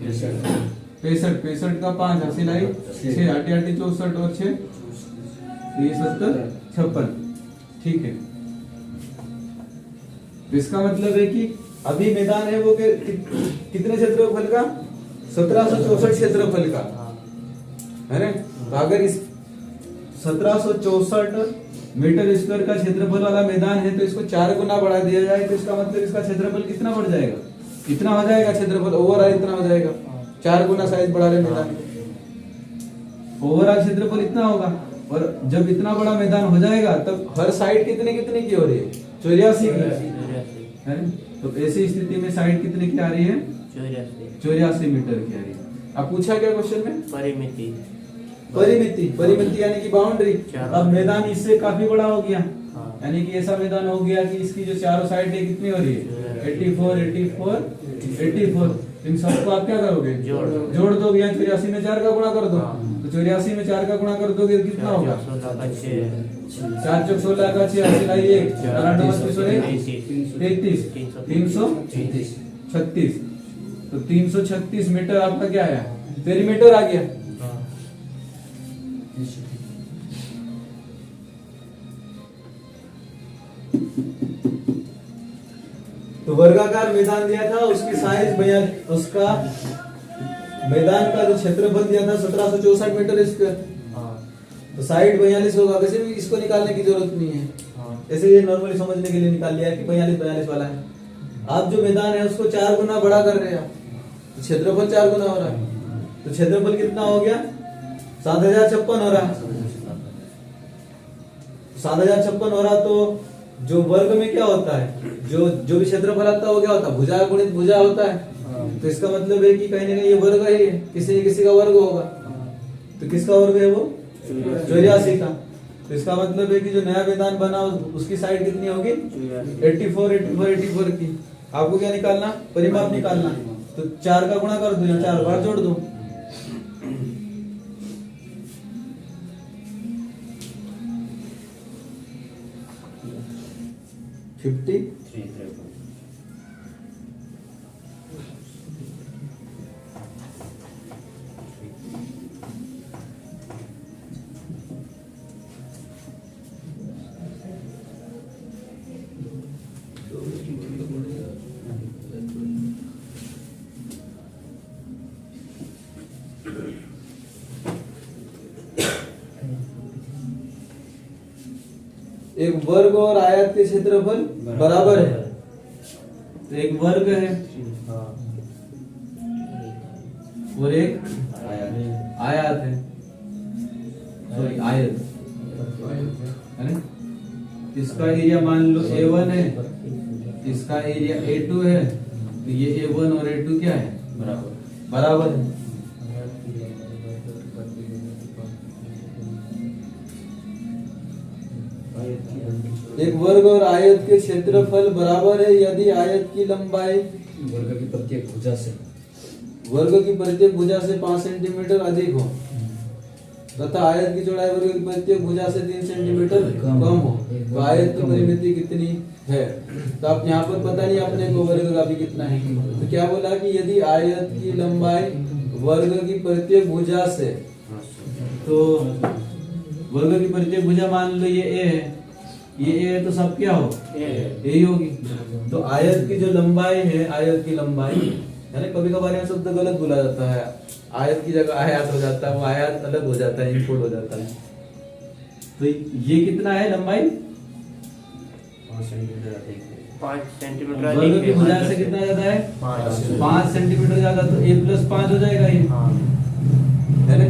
65, 65 का 5 हासिल आई 6, 8 8 64 और 6 70 56। ठीक है, तो इसका मतलब है कि अभी मैदान है वो कितने क्षेत्रफल का? 1764 क्षेत्रफल का है ना। तो अगर इस 1764 मीटर स्क्वायर का क्षेत्रफल वाला मैदान है तो इसको 4 गुना बढ़ा दिया जाए तो इसका मतलब इसका क्षेत्रफल कितना बढ़ जाएगा? कितना हो जाएगा क्षेत्रफल? ओवरऑल इतना हो जाएगा, 4 गुना साइज बढ़ा रहे मैदान, ओवरऑल क्षेत्रफल इतना होगा। और जब इतना बड़ा मैदान हो जाएगा तब हर साइड कितने कितने की हो रही है? 84 की है। तो ऐसी स्थिति में साइड कितने की आ रही है? 84 मीटर की आ रही है। अब पूछा क्या क्वेश्चन में? परिमिति। परिमिति यानी कि बाउंड्री। अब मैदान इससे काफी बड़ा हो गया, हाँ। यानी कि ऐसा मैदान हो गया कि इसकी जो चारों साइड है कितनी हो रही है? 84 इन सबको आप क्या करोगे? जोड़ दोगे। 84 में 4 का गुणा कर दो, तो 84 में 4 का गुणा कर दोगे तो कितना होगा? 4 चौक 16 का 6 हासिल आई 1, 33 336। तो 336 मीटर आपका क्या आया? पेरीमीटर आ गया। तो वर्गाकार मैदान दिया था, उसकी साइज उसका मैदान का जो क्षेत्रफल दिया था 1764 मीटर स्क्वायर, तो साइड 42 होगा। वैसे भी इसको निकालने की जरूरत नहीं है, ऐसे ये नॉर्मली समझने के लिए निकाल लिया कि 42 वाला है। आप जो मैदान है उसको 4 गुना बड़ा कर रहे हैं, तो क्षेत्रफल 4 गुना हो रहा है, तो क्षेत्रफल कितना हो गया? 7056 हो रहा है। 7056 हो रहा, तो जो वर्ग में क्या होता है, जो भी क्षेत्रफल आता है वो क्या होता है? भुजा गुणित भुजा होता है। तो इसका मतलब है कि कहीं ना कहीं ये वर्ग ही है, किसी न किसी का वर्ग होगा। तो किसका वर्ग है वो? 84 का। तो इसका मतलब है कि जो नया मैदान बना उसकी साइड कितनी होगी? 84 की। आपको क्या निकालना? परिमाप निकालना। तो 4 का गुणा कर दो या 4 बार जोड़ दो। एक वर्ग और आयत के क्षेत्रफल बराबर है, तो एक वर्ग है और एक आयत है, सॉरी आयत है ना। इसका एरिया मान लो A1 है, इसका एरिया A2 है, तो ये A1 और A2 क्या है? बराबर है। एक वर्ग और आयत के क्षेत्रफल बराबर है यदि आयत की लंबाई वर्ग की प्रत्येक भुजा से 5 सेंटीमीटर अधिक हो तथा आयत की चौड़ाई वर्ग की प्रत्येक भुजा से 3 सेंटीमीटर कम हो। तो आयत की परिमिति कितनी है? तो आप यहाँ पर पता नहीं अपने को वर्ग का भी कितना है, तो क्या बोला कि यदि आयत की लंबाई वर्ग की प्रत्येक भुजा से, तो वर्ग की प्रत्येक भुजा मान लो ये A है, ये A है, तो सब क्या हो? A ही होगी। तो आयत की जो लंबाई है, आयत की लंबाई है ना। कभी कभार यहाँ शब्द गलत बोला जाता है, आयत की जगह आयात हो जाता है, वो आयात अलग हो जाता है, इनपुट हो जाता है। तो ये कितना है लंबाई? 5 सेंटीमीटर अधिक है। 5 सेंटीमीटर वर्ग अधिक की है। भुजा से कितना ज्यादा है? 5। 5 सेंटीमीटर ज्यादा, तो a+5 हो जाएगा ये, हाँ, है ना।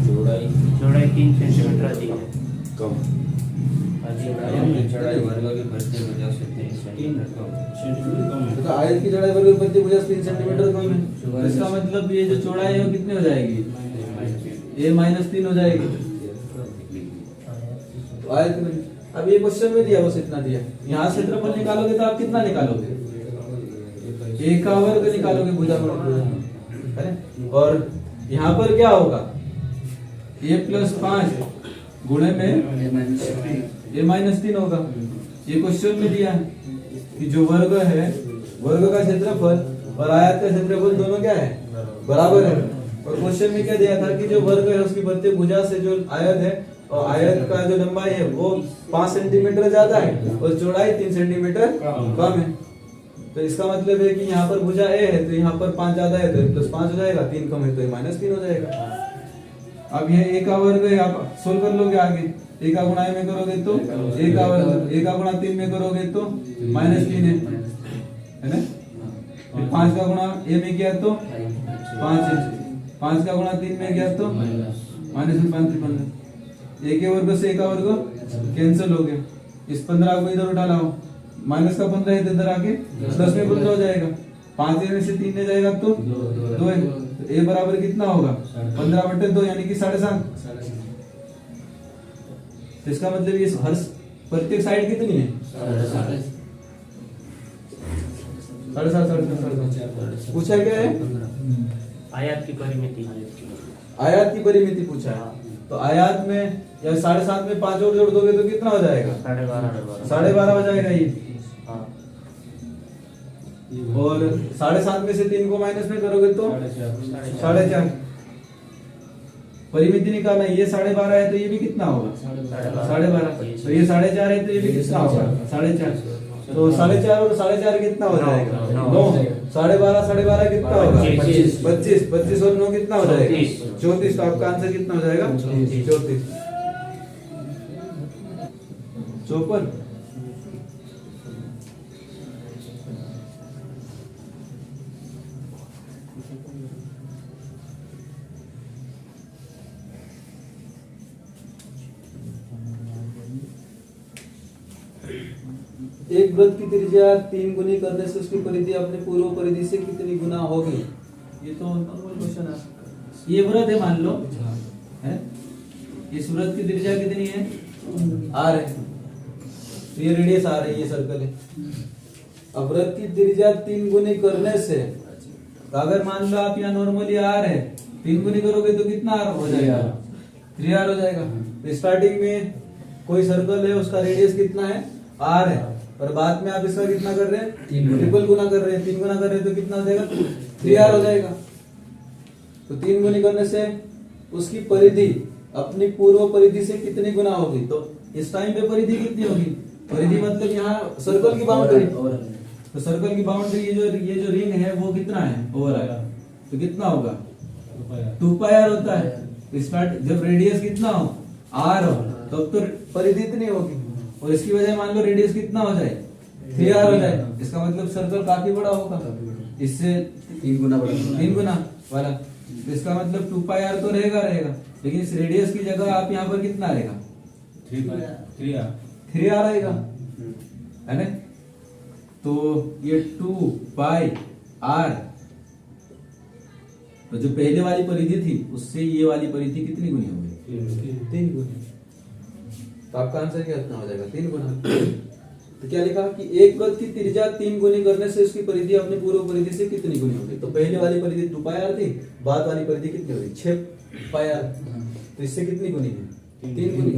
चौड़ाई चौड़ाई 3 सेंटीमीटर अधिक है। कम, चौड़ाई वर्ग की बढ़ती भुजा से 3 सेंटीमीटर कम। तो आयत की चौड़ाई वर्ग की भुजा से 3 सेंटीमीटर कम है, तो इसका मतलब ये जो चौड़ाई है वो कितनी हो जाएगी? a-3 हो जाएगी। तो आयत में अब ये क्वेश्चन में दिया बस इतना दिया, यहाँ क्षेत्रफल निकालोगे तो आप कितना निकालोगे? a का वर्ग निकालोगे भुजा गुणित है ना। और यहाँ पर क्या होगा? a+5 गुणे में a-3 होगा। ये क्वेश्चन में दिया है कि जो वर्ग है, वर्ग का क्षेत्रफल और आयत का क्षेत्रफल दोनों क्या है? बराबर है। और क्वेश्चन में क्या दिया था कि जो वर्ग है उसकी बढ़ती भुजा से जो आयत है, और आयत का जो लंबाई है वो 5 सेंटीमीटर ज्यादा है और चौड़ाई 3 सेंटीमीटर कम है। तो इसका मतलब है कि यहाँ पर भुजा a है, तो यहाँ पर 5 ज्यादा है तो a+5 हो जाएगा, 3 कम है तो a-3 हो जाएगा। अब ये a का वर्ग है, आप सोल्व कर लोगे आगे। a का गुणा a में करोगे तो a का वर्ग, a का गुणा 3 में करोगे तो -3 है ना। फिर 5 का गुणा a में किया तो 5 है, 5 का गुणा 3 में किया तो -5 a के वर्ग से a का वर्ग कैंसिल हो गया। इस 15 को इधर उठा लाओ, माइनस का 15 इधर आके 10 में 15 हो जाएगा। 5 में से 3 ले जाएगा तो 2 है, तो a बराबर कितना होगा? 15/2 यानी कि 7.5। तो इसका मतलब ये हर प्रत्येक साइड कितनी है? 7.5। पूछा क्या है? आयत की परिमिति। आयात की परिमिति पूछा है। तो आयात में या 7.5 में 5 और जोड़ दोगे तो कितना हो जाएगा? 12.5 हो जाएगा ये। हाँ, और 7.5 में से 3 को माइनस में करोगे तो 4.5। परिमिति निकालना, ये 12.5 है तो ये भी कितना होगा? 12.5। तो ये 4.5 है तो ये भी कितना होगा? 4.5। तो 4.5 और 4.5 कितना हो जाएगा? 9। 12.5 कितना होगा? 25। 25 और 9 कितना हो जाएगा? 34। तो आपका आंसर कितना हो जाएगा? 34। 54। एक वृत्त की त्रिज्या 3 गुनी करने से उसकी परिधि अपने पूर्व परिधि से कितनी गुना होगी? ये तो नॉर्मल क्वेश्चन है। ये वृत्त है मान लो, है इस वृत्त की त्रिज्या कितनी है? r है, तो ये रेडियस r है, ये सर्कल है। अब वृत्त की त्रिज्या 3 गुनी करने से, तो अगर मान लो आप यहाँ नॉर्मली r है, 3 गुनी करोगे तो कितना r हो जाएगा? 3r हो जाएगा। तो स्टार्टिंग में कोई सर्कल है, उसका रेडियस कितना है? r है, और बाद में आप इसका कितना कर रहे हैं? ट्रिपल गुना कर रहे हैं। 3 गुना कर रहे हैं तो कितना हो जाएगा? 3r हो जाएगा। तो 3 गुनी करने से उसकी परिधि अपनी पूर्व परिधि से कितनी गुना होगी? तो इस टाइम पे परिधि कितनी होगी? परिधि मतलब यहाँ सर्कल की बाउंड्री, तो सर्कल की बाउंड्री ये जो रिंग है वो कितना है? ओवरऑल तो कितना होगा? 2πr होता है। स्टार्ट जब रेडियस कितना हो? r हो, तब तो परिधि इतनी होगी, और इसकी वजह मान लो रेडियस कितना हो जाए? 3r हो जाए। इसका मतलब सर्कल काफी बड़ा होगा, इससे 3 गुना बड़ा, 3 गुना वाला। तो इसका मतलब 2πr तो रहेगा, लेकिन इस रेडियस की जगह आप यहाँ पर कितना रहेगा? 3r आएगा, है ना। तो ये 2πr, तो जो पहले वाली परिधि थी उससे ये वाली परिधि कितनी गुनी हो गई? 3 गुनी। तो आपका आंसर कितना हो जाएगा? 3 गुना। तो क्या लिखा कि एक वृत्त की त्रिज्या 3 गुनी करने से उसकी परिधि अपने पूर्व परिधि से कितनी गुनी होगी? तो पहले वाली परिधि 2πr थी, बाद वाली परिधि कितनी होगी? 6πr। तो इससे कितनी गुनी है? 3 गुनी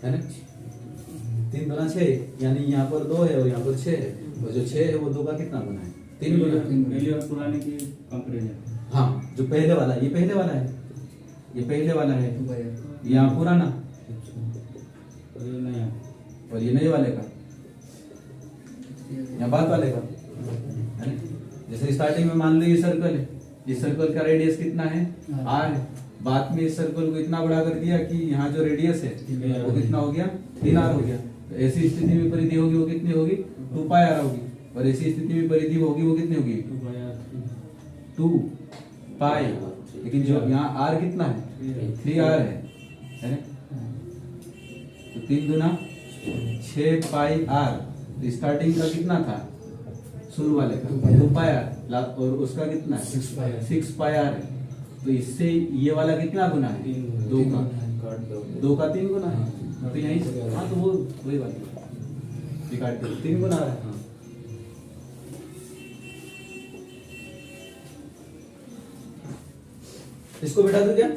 है ना। 3 गुना 6, यानी यहाँ पर 2 है और यहाँ पर 6 है, और जो 6 है वो 2 का कितना गुना है? 3 गुना। पहले और पुराने की कंपैरिजन। हाँ, जो पहले वाला, ये पहले वाला है, ये पहले वाला है, यहाँ पुराना, और ये नए वाले का, यहाँ बाद वाले का, है ना। जैसे स्टार्टिंग में मान लो ये सर्कल है, इस सर्कल का रेडियस कितना है हाँ। r है। बाद में इस सर्कल को इतना बड़ा कर दिया कि यहाँ जो रेडियस है वो कितना हो गया 3r हो गया। तो ऐसी स्थिति में परिधि होगी वो कितनी होगी 2πr होगी, और ऐसी स्थिति में परिधि होगी वो कितनी होगी 2π। लेकिन जो यहाँ r कितना है 3r है ना? तो 3 गुना 6πr। तो स्टार्टिंग का कितना था शुरू वाले का 2πr, और उसका कितना है 6πr है। तो इससे ये वाला कितना गुना है 2 का, 2 का 3 गुना है। तो यही हाँ, तो वो वही बात है, ये काट दो 3 गुना है। हाँ। इसको बिठा दो क्या?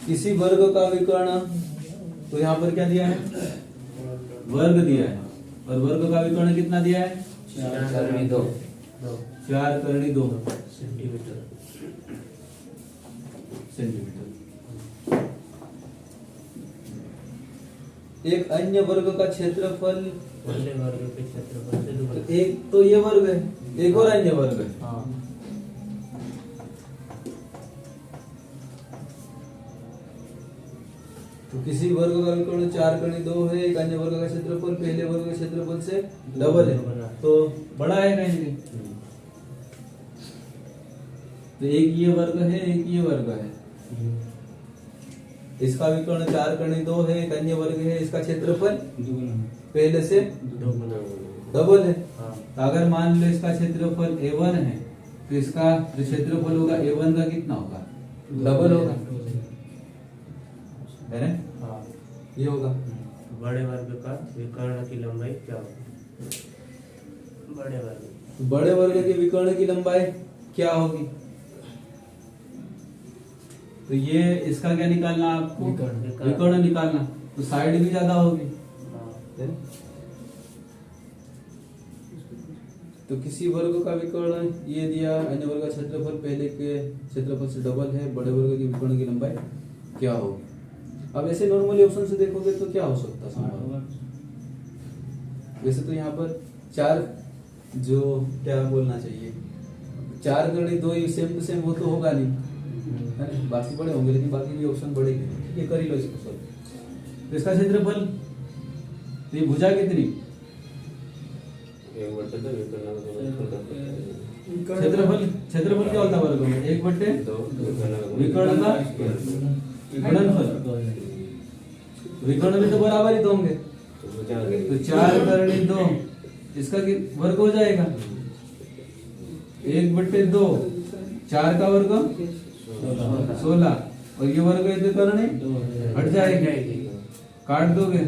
किसी वर्ग का विकर्ण, तो यहाँ पर क्या दिया है वर्ग दिया है, और वर्ग का विकर्ण कितना दिया है 2 4 करनी 2 सेंटीमीटर। एक अन्य वर्ग का क्षेत्रफल, पहले वर्ग के क्षेत्रफल से दुगना। तो एक तो ये वर्ग है, एक और अन्य वर्ग है। हाँ, तो किसी वर्ग का विकर्ण 4 करनी 2 है, एक अन्य वर्ग का क्षेत्रफल पहले वर्ग के क्षेत्रफल से डबल है, तो बड़ा है कहीं। तो एक ये वर्ग है, एक ये वर्ग है। इसका विकर्ण 4 करनी 2 है, एक अन्य वर्ग है, इसका क्षेत्रफल पहले से दुगना। डबल है। हाँ, तो अगर मान लो इसका क्षेत्रफल a1 है, तो इसका जो क्षेत्रफल होगा a1 का कितना होगा डबल होगा, है ना? हाँ। ये होगा। बड़े वर्ग का विकर्ण की लंबाई क्या होगी? बड़े वर्ग बड़े वर्ग के विकर्ण की लंबाई क्या होगी? तो ये इसका क्या निकालना आपको विकर्ण निकालना, तो साइड भी ज्यादा होगी। हाँ, तो किसी वर्ग का विकर्ण ये दिया, अन्य वर्ग का क्षेत्रफल पहले के क्षेत्रफल से डबल है, बड़े वर्ग के विकर्ण की लंबाई क्या होगी? अब ऐसे नॉर्मली ऑप्शन से देखोगे तो क्या हो सकता है? वैसे तो यहाँ पर 4 जो क्या बोलना चाहिए 4 करनी 2 सेम टू सेम वो तो होगा नहीं, है ना? बाकी बड़े होंगे, लेकिन बाकी भी ऑप्शन बड़े हैं। ये कर ही लो इसको सॉल्व। तो इसका क्षेत्रफल, तो ये भुजा कितनी क्षेत्रफल क्या होता है वर्ग में 1/2 विकर्ण का गुणनफल। विकर्ण में तो बराबर ही तो होंगे, तो 4 करनी 2 इसका वर्ग हो जाएगा 1/2, 4 का वर्ग 16, और ये वर्ग है तो करनी हट जाएगी, काट दोगे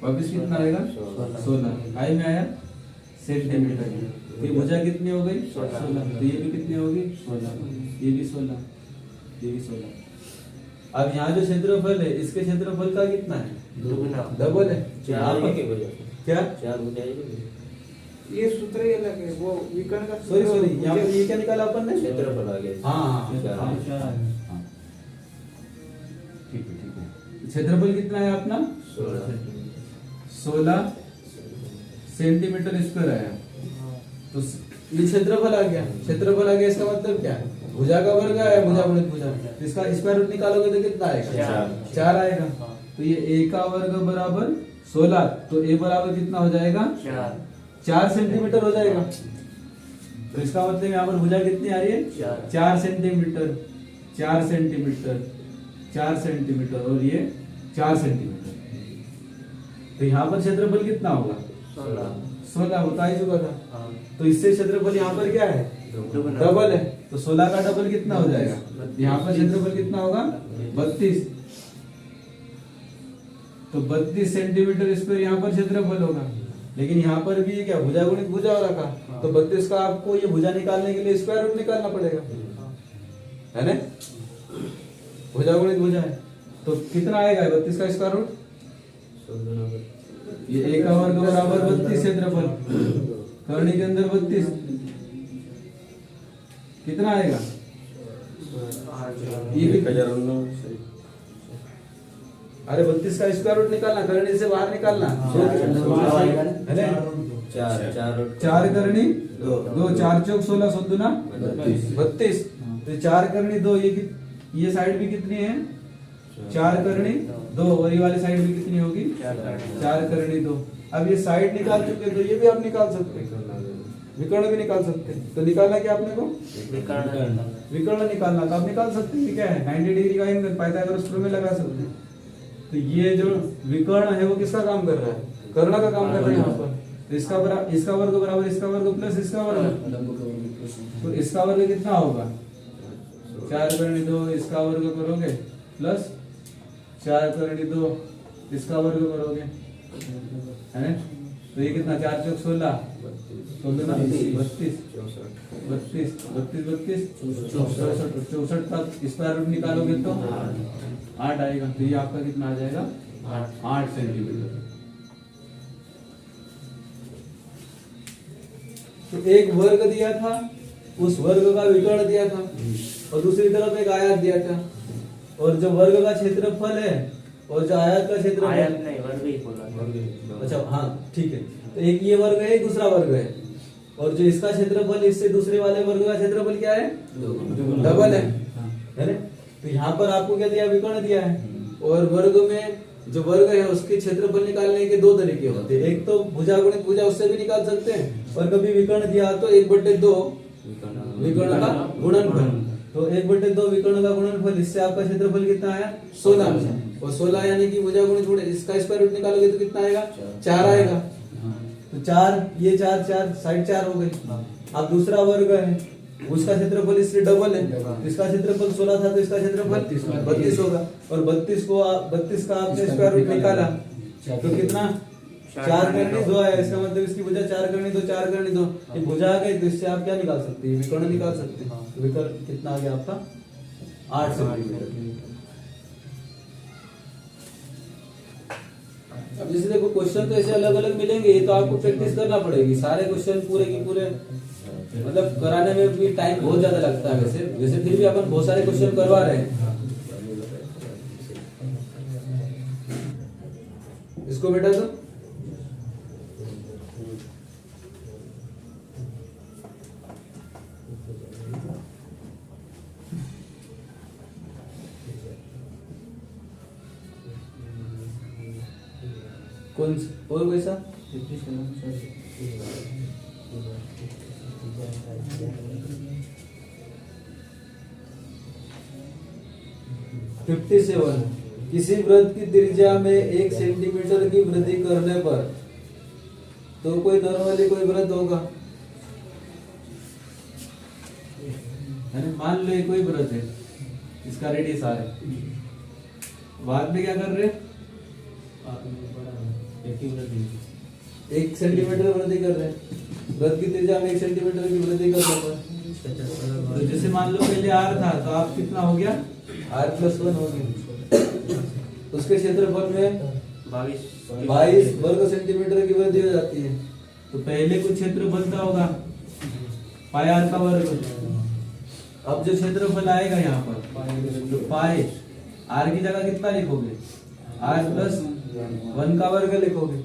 वापिस कितना आएगा 16। आई में आया सेंटीमीटर। ये भुजा कितनी हो गई 16, तो ये भी कितनी होगी 16, ये भी 16, ये भी 16। अब यहाँ जो क्षेत्रफल है इसके क्षेत्रफल का कितना है दुगना। डबल है। क्या ये सूत्र ही अलग है, वो विकर्ण का सॉरी यहाँ पर ये क्या निकाला अपन ने क्षेत्रफल आ गया। हाँ, ठीक है। क्षेत्रफल कितना है अपना 16 सेंटीमीटर स्क्वायर आया। तो ये क्षेत्रफल आ गया, क्षेत्रफल आ गया, इसका मतलब क्या है भुजा का वर्ग आया, भुजा गुणित भुजा, इसका स्क्वायर रूट निकालोगे तो कितना आएगा 4 आएगा। तो ये a का वर्ग बराबर 16, तो a बराबर कितना हो जाएगा 4 सेंटीमीटर हो जाएगा। तो इसका मतलब यहाँ पर भुजा कितनी आ रही है 4 सेंटीमीटर, 4 सेंटीमीटर, 4 सेंटीमीटर, और ये 4 सेंटीमीटर। तो यहाँ पर क्षेत्रफल कितना होगा 16 बता ही चुका था। तो इससे क्षेत्रफल यहाँ पर क्या है डबल है, तो 16 का डबल कितना हो जाएगा, यहाँ पर क्षेत्रफल कितना होगा 32। तो 32 सेंटीमीटर स्क्वायर यहाँ पर क्षेत्रफल होगा। लेकिन यहाँ पर भी क्या भुजा गुणित भुजा हो रखा, तो 32 का आपको ये भुजा निकालने के लिए स्क्वायर रूट निकालना पड़ेगा, है ना? भुजा गुणित भुजा है तो कितना आएगा 32 का स्क्वायर रूट, ये a का वर्ग बराबर 32 क्षेत्रफल, करनी के अंदर 32 कितना आएगा ये भी 1099 अरे 32 का स्क्वायर रूट निकालना, करनी से बाहर निकालना। है ना? चार करनी दो, 4 चौक 16, 7 दूना 32। तो 4 करनी 2, ये साइड भी कितनी है? 4 करनी 2, और ये वाली साइड भी कितनी होगी? 4 करनी 2। अब ये साइड निकाल चुके तो ये भी आप निकाल सकते हैं, विकर्ण भी निकाल सकते हैं। तो निकालना क्या आपने को? विकर्ण निकालना, तो आप निकाल सकते हैं। क्या है? 90 डिग्री का एंगल पाइथागोरस प्रमेय लगा सकते हैं। तो ये जो विकर्ण है वो किसका काम कर रहा है? कर्ण का काम कर रहा है यहाँ पर। तो इसका वर्ग बराबर इसका वर्ग प्लस इसका वर्ग, तो इसका वर्ग कितना होगा? 4 करनी 2, इसका वर्ग करोगे प्लस 4 करनी 2, इसका वर्ग करोगे, है ना? तो ये कितना? 4 चौक 16, 32, 64 का स्क्वायर रूट निकालोगे तो 8 आएगा। तो ये आपका कितना आ जाएगा? 8 सेंटीमीटर। तो एक वर्ग दिया था, उस वर्ग का विकर्ण दिया था, और दूसरी तरफ एक आयत दिया था। और जो वर्ग का क्षेत्रफल है और जो आयत का क्षेत्रफल, आयत नहीं, वर्ग ही बोला। अच्छा हाँ ठीक है। तो एक ये वर्ग है, एक दूसरा वर्ग है, और जो इसका क्षेत्रफल इससे दूसरे वाले वर्ग का क्षेत्रफल क्या है? डबल है ना? तो यहाँ पर आपको क्या दिया? विकर्ण दिया है। और वर्ग में जो वर्ग है उसके क्षेत्रफल निकालने के 2 तरीके होते हैं। एक तो भुजा गुणित भुजा, उससे भी निकाल सकते हैं, और कभी विकर्ण दिया तो 1/2 विकर्ण का गुणनफल। तो 1/2 विकर्ण का गुणनफल, इससे आपका क्षेत्रफल कितना आया? 16। और 16 यानी कि भुजा गुणित भुजा, इसका स्क्वायर रूट निकालोगे तो कितना आएगा? 4 आएगा। तो 4, ये 4 साइड 4 हो गई। अब दूसरा वर्ग है, उसका क्षेत्रफल इससे डबल है, इसका क्षेत्रफल 16 था तो इसका क्षेत्रफल 32 होगा। और 32 का आपने स्क्वायर रूट निकाला तो कितना? 4 करनी 2 आया। इसका मतलब इसकी भुजा 4 करनी 2, 4 करनी 2, ये भुजा आ गई। तो इससे आप क्या निकाल सकते हैं? विकर्ण निकाल सकते हैं। तो विकर्ण कितना आ गया आपका? 8 सेंटीमीटर। अब जैसे देखो क्वेश्चन तो ऐसे अलग अलग मिलेंगे, ये तो आपको प्रैक्टिस करना पड़ेगी। सारे क्वेश्चन पूरे के पूरे मतलब कराने में भी टाइम बहुत ज्यादा लगता है। वैसे फिर भी अपन बहुत सारे क्वेश्चन करवा रहे हैं। इसको बेटा तो कौन और कैसा? 57 किसी वृत्त की त्रिज्या में 1 सेंटीमीटर की वृद्धि करने पर तो कोई नॉर्मली कोई वृत्त होगा, है ना? मान लो ये कोई वृत्त है, इसका रेडियस r है। बाद में क्या कर रहे? 1 सेंटीमीटर वृद्धि कर रहे हैं। वृत्त की त्रिज्या में 1 सेंटीमीटर की वृद्धि करने पर तो जैसे मान लो पहले r था तो आप कितना हो गया? r+1 हो गया। उसके क्षेत्रफल में 22 वर्ग सेंटीमीटर की वृद्धि हो जाती है। तो पहले कुछ क्षेत्र बनता होगा पाई r का वर्ग। अब जो क्षेत्रफल आएगा यहाँ पर तो पाई r की जगह कितना लिखोगे? r+1 का वर्ग लिखोगे।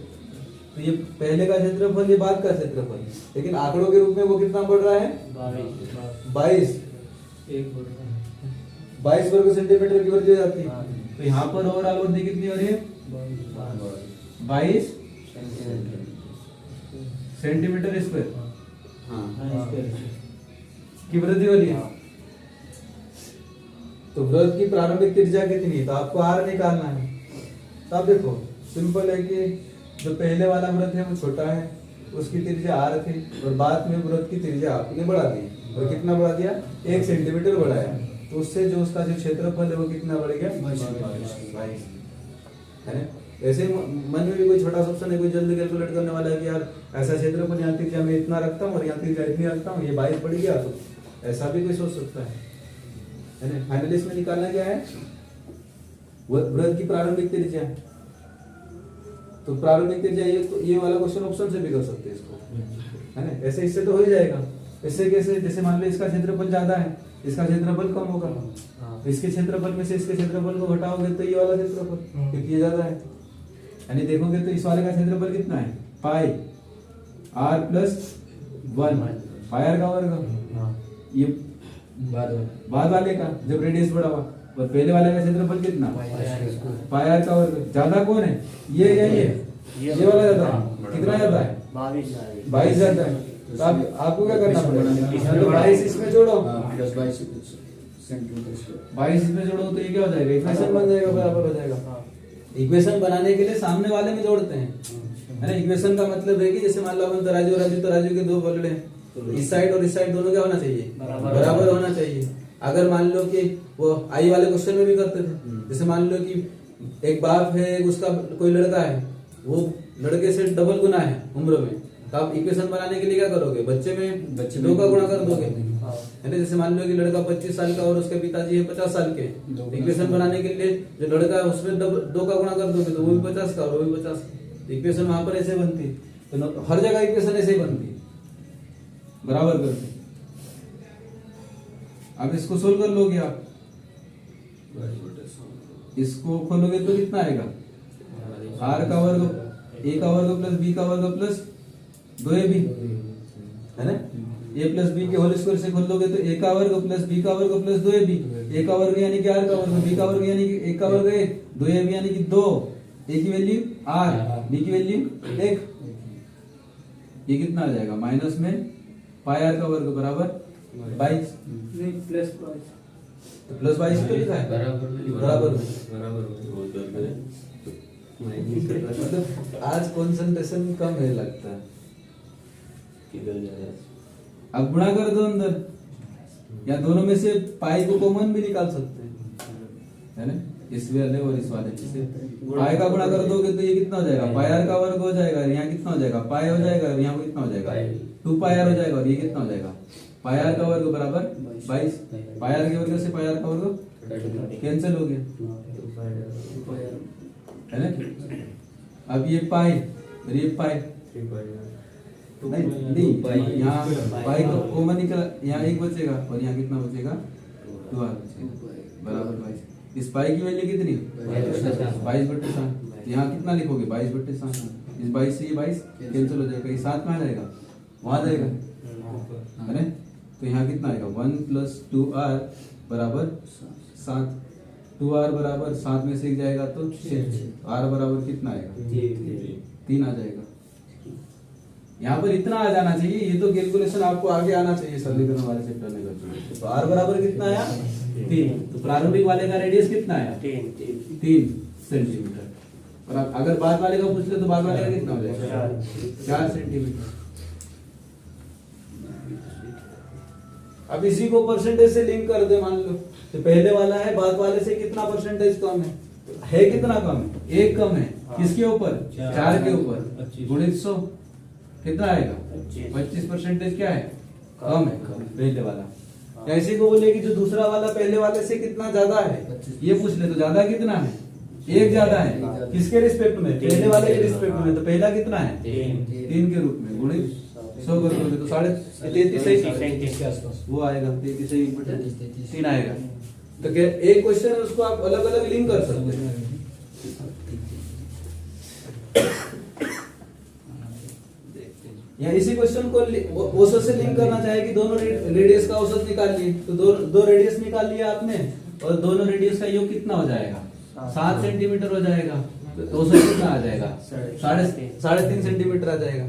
तो ये पहले का क्षेत्रफल, ये बाद का क्षेत्रफल, लेकिन आंकड़ों के रूप में वो कितना बढ़ रहा है? 22 वर्ग सेंटीमीटर की वृद्धि हो जाती है। तो यहाँ पर ओवरऑल वृद्धि कितनी हो रही है? 22 सेंटीमीटर स्क्वायर की वृद्धि हो रही है। तो वृत्त की प्रारंभिक त्रिज्या कितनी है? तो आपको r निकालना है। तो आप देखो सिंपल है कि जो पहले वाला वृत्त है वो छोटा है, उसकी त्रिज्या r थी, और बाद में वृत्त की त्रिज्या आपने बढ़ा दी। और कितना बढ़ा दिया? 1 सेंटीमीटर बढ़ाया। तो उससे जो उसका जो क्षेत्रफल है वो कितना बढ़ गया? 22, है ना? ऐसे मन में भी कोई छोटा सा ऑप्शन है, कोई जल्दी कैलकुलेट करने वाला है कि यार ऐसा क्षेत्रफल यहाँ त्रिज्या में इतना रखता हूँ और यहाँ त्रिज्या इतनी रखता हूँ, ये 22 बढ़ गया। तो ऐसा भी कोई सोच सकता है ना? फाइनली इसमें निकालना क्या है? वृत्त की प्रारंभिक त्रिज्या। तो प्रारंभिक त्रिज्या ये वाला क्वेश्चन ऑप्शन से भी कर सकते हैं इसको, है ना? ऐसे इससे तो हो ही जाएगा। इससे कैसे? जैसे मान लो इसका क्षेत्रफल ज्यादा है, इसका क्षेत्रफल कम होगा। हाँ। तो इसके क्षेत्रफल में से इसके क्षेत्रफल को घटाओगे तो ये वाला क्षेत्रफल, क्योंकि ये ज्यादा है। यानी देखोगे तो इस वाले का क्षेत्रफल कितना है, पाई r प्लस 1 पाई r का वर्ग। हाँ। ये बाद वाले का जब रेडियस बढ़ा हुआ, और पहले वाले का क्षेत्रफल कितना, पाई r का वर्ग। ज्यादा कौन है, ये या ये वाला ज्यादा है। कितना ज्यादा है, 22 ज्यादा है। तो आपको क्या करना पड़ेगा, तो 22 इसमें जोड़ो, प्लस 22 सेंटीमीटर स्क्वायर। 22 इसमें जोड़ो तो ये क्या हो जाएगा, इक्वेशन बन जाएगा, बराबर हो जाएगा। इक्वेशन बनाने के लिए सामने वाले में जोड़ते हैं, है ना। इक्वेशन का मतलब है कि जैसे मान लो अपन तराजू के दो पलड़े हैं, तो इस साइड और इस साइड दोनों क्या होना चाहिए, बराबर होना चाहिए। अगर मान लो कि वो आई वाले क्वेश्चन में भी करते थे, जैसे मान लो कि एक बाप है, उसका कोई लड़का है, वो लड़के से डबल गुना है उम्र में, तो आप इक्वेशन बनाने के लिए क्या करोगे, बच्चे में 2 का गुणा कर दोगे, है ना। जैसे मान लो कि लड़का 25 साल का और उसके पिताजी है 50 साल के, इक्वेशन बनाने के लिए जो लड़का है उसमें 2 का गुणा कर दोगे तो वो भी 50 का और वो भी 50। इक्वेशन वहां पर ऐसे बनती, तो हर जगह इक्वेशन ऐसे ही बनती, बराबर करते। अब इसको सोल्व कर लोगे आप, इसको खोलोगे तो कितना आएगा, r का वर्ग a का वर्ग प्लस b का वर्ग प्लस 2ab, है ना। a प्लस b के होल स्क्वायर से खोल दोगे तो a का वर्ग प्लस b का वर्ग प्लस 2ab। a का वर्ग यानी कि r का वर्ग, b का वर्ग यानी कि a का वर्ग 1, 2ab यानी कि 2, a की वैल्यू r, b की वैल्यू 1। ये कितना आ जाएगा, माइनस में पाई r का वर्ग बराबर 22, नहीं प्लस 22, तो प्लस 22 तो लिखा है, बराबर। मतलब आज कंसंट्रेशन कम है लगता है। अब गुणा कर दो अंदर, या दोनों में से पाई को कॉमन भी निकाल सकते हैं, है ना। इस वाले और इस वाले से पाई का गुणा कर दोगे तो ये कितना हो जाएगा, पाई r का वर्ग हो जाएगा, यहाँ कितना हो जाएगा, पाई हो जाएगा, यहाँ कितना हो जाएगा 2 पाई r हो जाएगा, और ये कितना हो जाएगा, पाई r का वर्ग बराबर 22। पाई r के वर्ग से पाई r का वर्ग कैंसिल हो गया, है ना। अब ये पाई और ये पाई नहीं, यहाँ पाई को कॉमन निकला, यहाँ 1 बचेगा और यहाँ कितना बचेगा, 2r बचेगा, बराबर 22। इस पाई की वैल्यू कितनी, 22/7। यहाँ कितना लिखोगे, 22/7। इस 22 से ये 22 कैंसिल हो जाएगा, ये 7 में आ जाएगा, वहां जाएगा, है ना। तो यहाँ कितना आएगा, 1 + 2r बराबर 7। 2r बराबर 7 में से 1 जाएगा तो 6, r बराबर कितना आएगा, 3 आ जाएगा। यहाँ पर इतना आ जाना चाहिए, ये तो कैलकुलेशन आपको आगे आना चाहिए सरलीकरण वाले चैप्टर में कर चुके। तो r बराबर कितना आया, 3। तो प्रारंभिक वाले का रेडियस कितना आया, 3 सेंटीमीटर। और अगर बाद वाले का पूछ ले तो बाद वाले का कितना हो जाएगा, 4 सेंटीमीटर। अब इसी को परसेंटेज से लिंक कर दे, मान लो तो पहले वाला है, बाद वाले से कितना परसेंटेज कम है कितना कम है, 1 कम है, किसके ऊपर, 4 के ऊपर, गुणित 100 कितना आएगा, 25% क्या है, कम है पहले वाला। ऐसे को बोले कि जो दूसरा वाला पहले वाले से कितना ज्यादा है, ये पूछ ले तो ज्यादा कितना है, 1 ज्यादा है, किसके रिस्पेक्ट में, पहले वाले के रिस्पेक्ट में। तो पहला कितना है, 3 के रूप में, गुणित 100 कर दोगे तो 33 वो आएगा, 33 आएगा। तो क्या एक क्वेश्चन है उसको आप अलग अलग लिंक कर सकते हैं। या इसी क्वेश्चन को औसत से लिंक करना चाहे कि दोनों रेडियस का औसत निकाल लिए, तो दो रेडियस निकाल लिया आपने, और दोनों रेडियस का योग कितना हो जाएगा, 7 सेंटीमीटर हो जाएगा। तो औसत कितना आ जाएगा, 3.5 सेंटीमीटर आ जाएगा।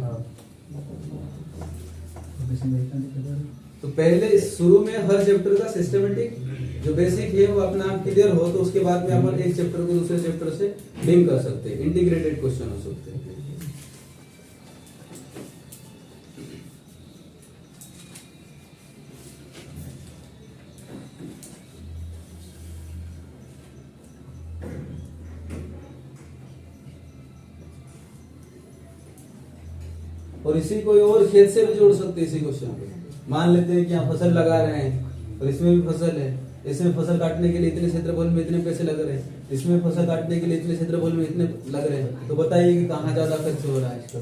तो पहले शुरू में हर चैप्टर का सिस्टमेटिक जो बेसिक है वो अपना आप क्लियर हो, तो उसके बाद में अपन एक चैप्टर को दूसरे चैप्टर से लिंक कर सकते हैं, इंटीग्रेटेड क्वेश्चन हो सकते हैं। और इसी कोई और खेत से भी जोड़ सकते हैं। इसी क्वेश्चन पे मान लेते हैं कि यहाँ फसल लगा रहे हैं और इसमें भी फसल है, इसमें फसल काटने के लिए इतने क्षेत्रफल में इतने पैसे लग रहे हैं, इसमें फसल काटने के लिए इतने क्षेत्रफल में इतने लग रहे हैं, तो बताइए कि कहाँ ज्यादा खर्च हो रहा है इसका।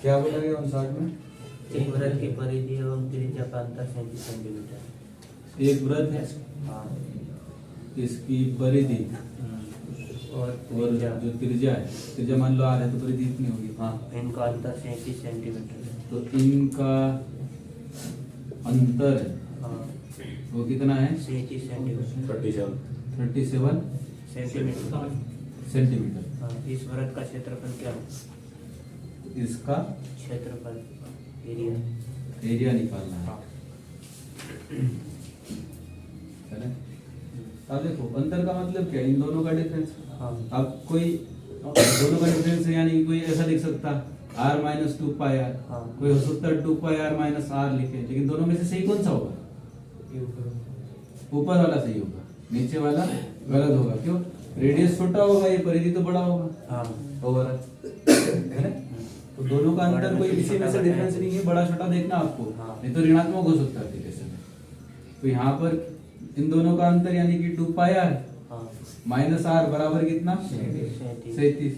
क्या बोला गया 59 में? एक वृत्त की परिधि एवं त्रिज्या का अंतर 37 सेंटीमीटर। एक वृत्त है, हाँ। इसकी परिधि और और जो त्रिज्या है, त्रिज्या मान लो r है तो परिधि इतनी होगी। हाँ, इनका अंतर 37 सेंटीमीटर है। तो इनका अंतर है, हाँ, वो कितना है? 37 सेंटीमीटर। 37 सेंटीमीटर। सेंटीमीटर। हाँ, इस वृत्त का क्षेत्रफल क्या है? इसका क्षेत्रफल, एरिया। एरिया निकालना है। हाँ। है ना? अब देखो अंतर का मतलब क्या है? इन दोनों का डिफरेंस। हाँ। अब कोई दोनों का डिफरेंस यानी कि कोई ऐसा लिख सकता r माइनस 2 पाई r, हाँ। कोई हो सकता है 2 पाई r माइनस r लिखे, लेकिन दोनों में से सही कौन सा होगा? ये ऊपर। ऊपर वाला सही होगा, नीचे वाला गलत होगा। क्यों? रेडियस छोटा होगा, ये परिधि तो बड़ा होगा। हाँ। और है ना? तो दोनों का अंतर कोई किसी में से डिफरेंस नहीं है, बड़ा छोटा देखना आपको, हाँ। नहीं तो ऋणात्मक हो सकता है कैसे में। तो यहाँ पर इन दोनों का अंतर यानी कि 2 पाई r हाँ। माइनस r बराबर कितना? 37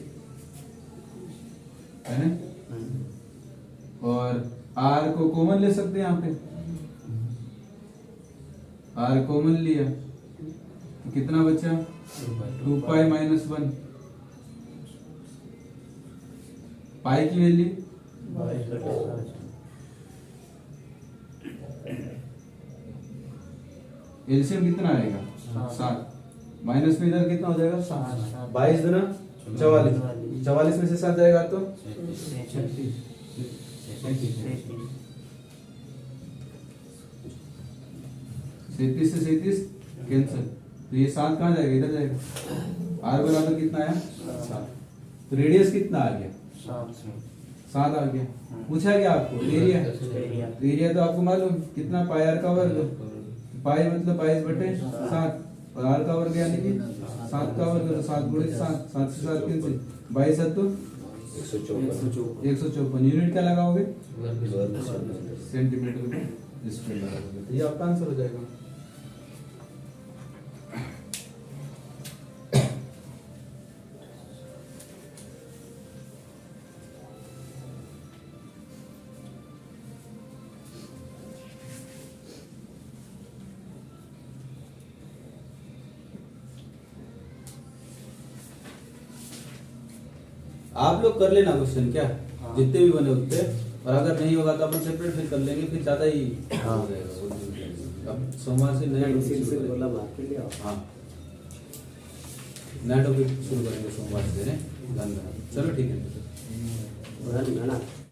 है ना? और r को कॉमन ले सकते हैं यहाँ पे, r कॉमन लिया तो कितना बचा? 2 पाई माइनस 1। पाई की वैल्यू 22 एलसीएम कितना आएगा? 7। माइनस में इधर कितना हो जाएगा? 7। 22 दुना 44। 44 में से 7 जाएगा तो 37 से 37 कैंसिल, तो ये 7 कहाँ जाएगा? इधर जाएगा। r बराबर कितना आया? 7। तो रेडियस कितना आ गया? 7 आ गया। पूछा क्या आपको? एरिया। एरिया तो आपको मालूम कितना? पाई r का वर्ग। पाई मतलब 22/7 और r का वर्ग यानी कि 7 का वर्ग, तो 7 गुणे 7, 7 से 7 कैंसिल, 22 7 तो 154। यूनिट क्या लगाओगे? सेंटीमीटर में स्क्वायर लगाओगे, तो ये आपका आंसर हो जाएगा। आप लोग कर लेना क्वेश्चन, क्या हाँ। जितने भी बने उतने, और अगर नहीं होगा तो अपन सेपरेट फिर कर लेंगे, फिर ज्यादा ही हो जाएगा। अब सोमवार से नया टॉपिक शुरू करेंगे। हाँ, नया टॉपिक शुरू करेंगे सोमवार से। धन्यवाद। चलो ठीक है।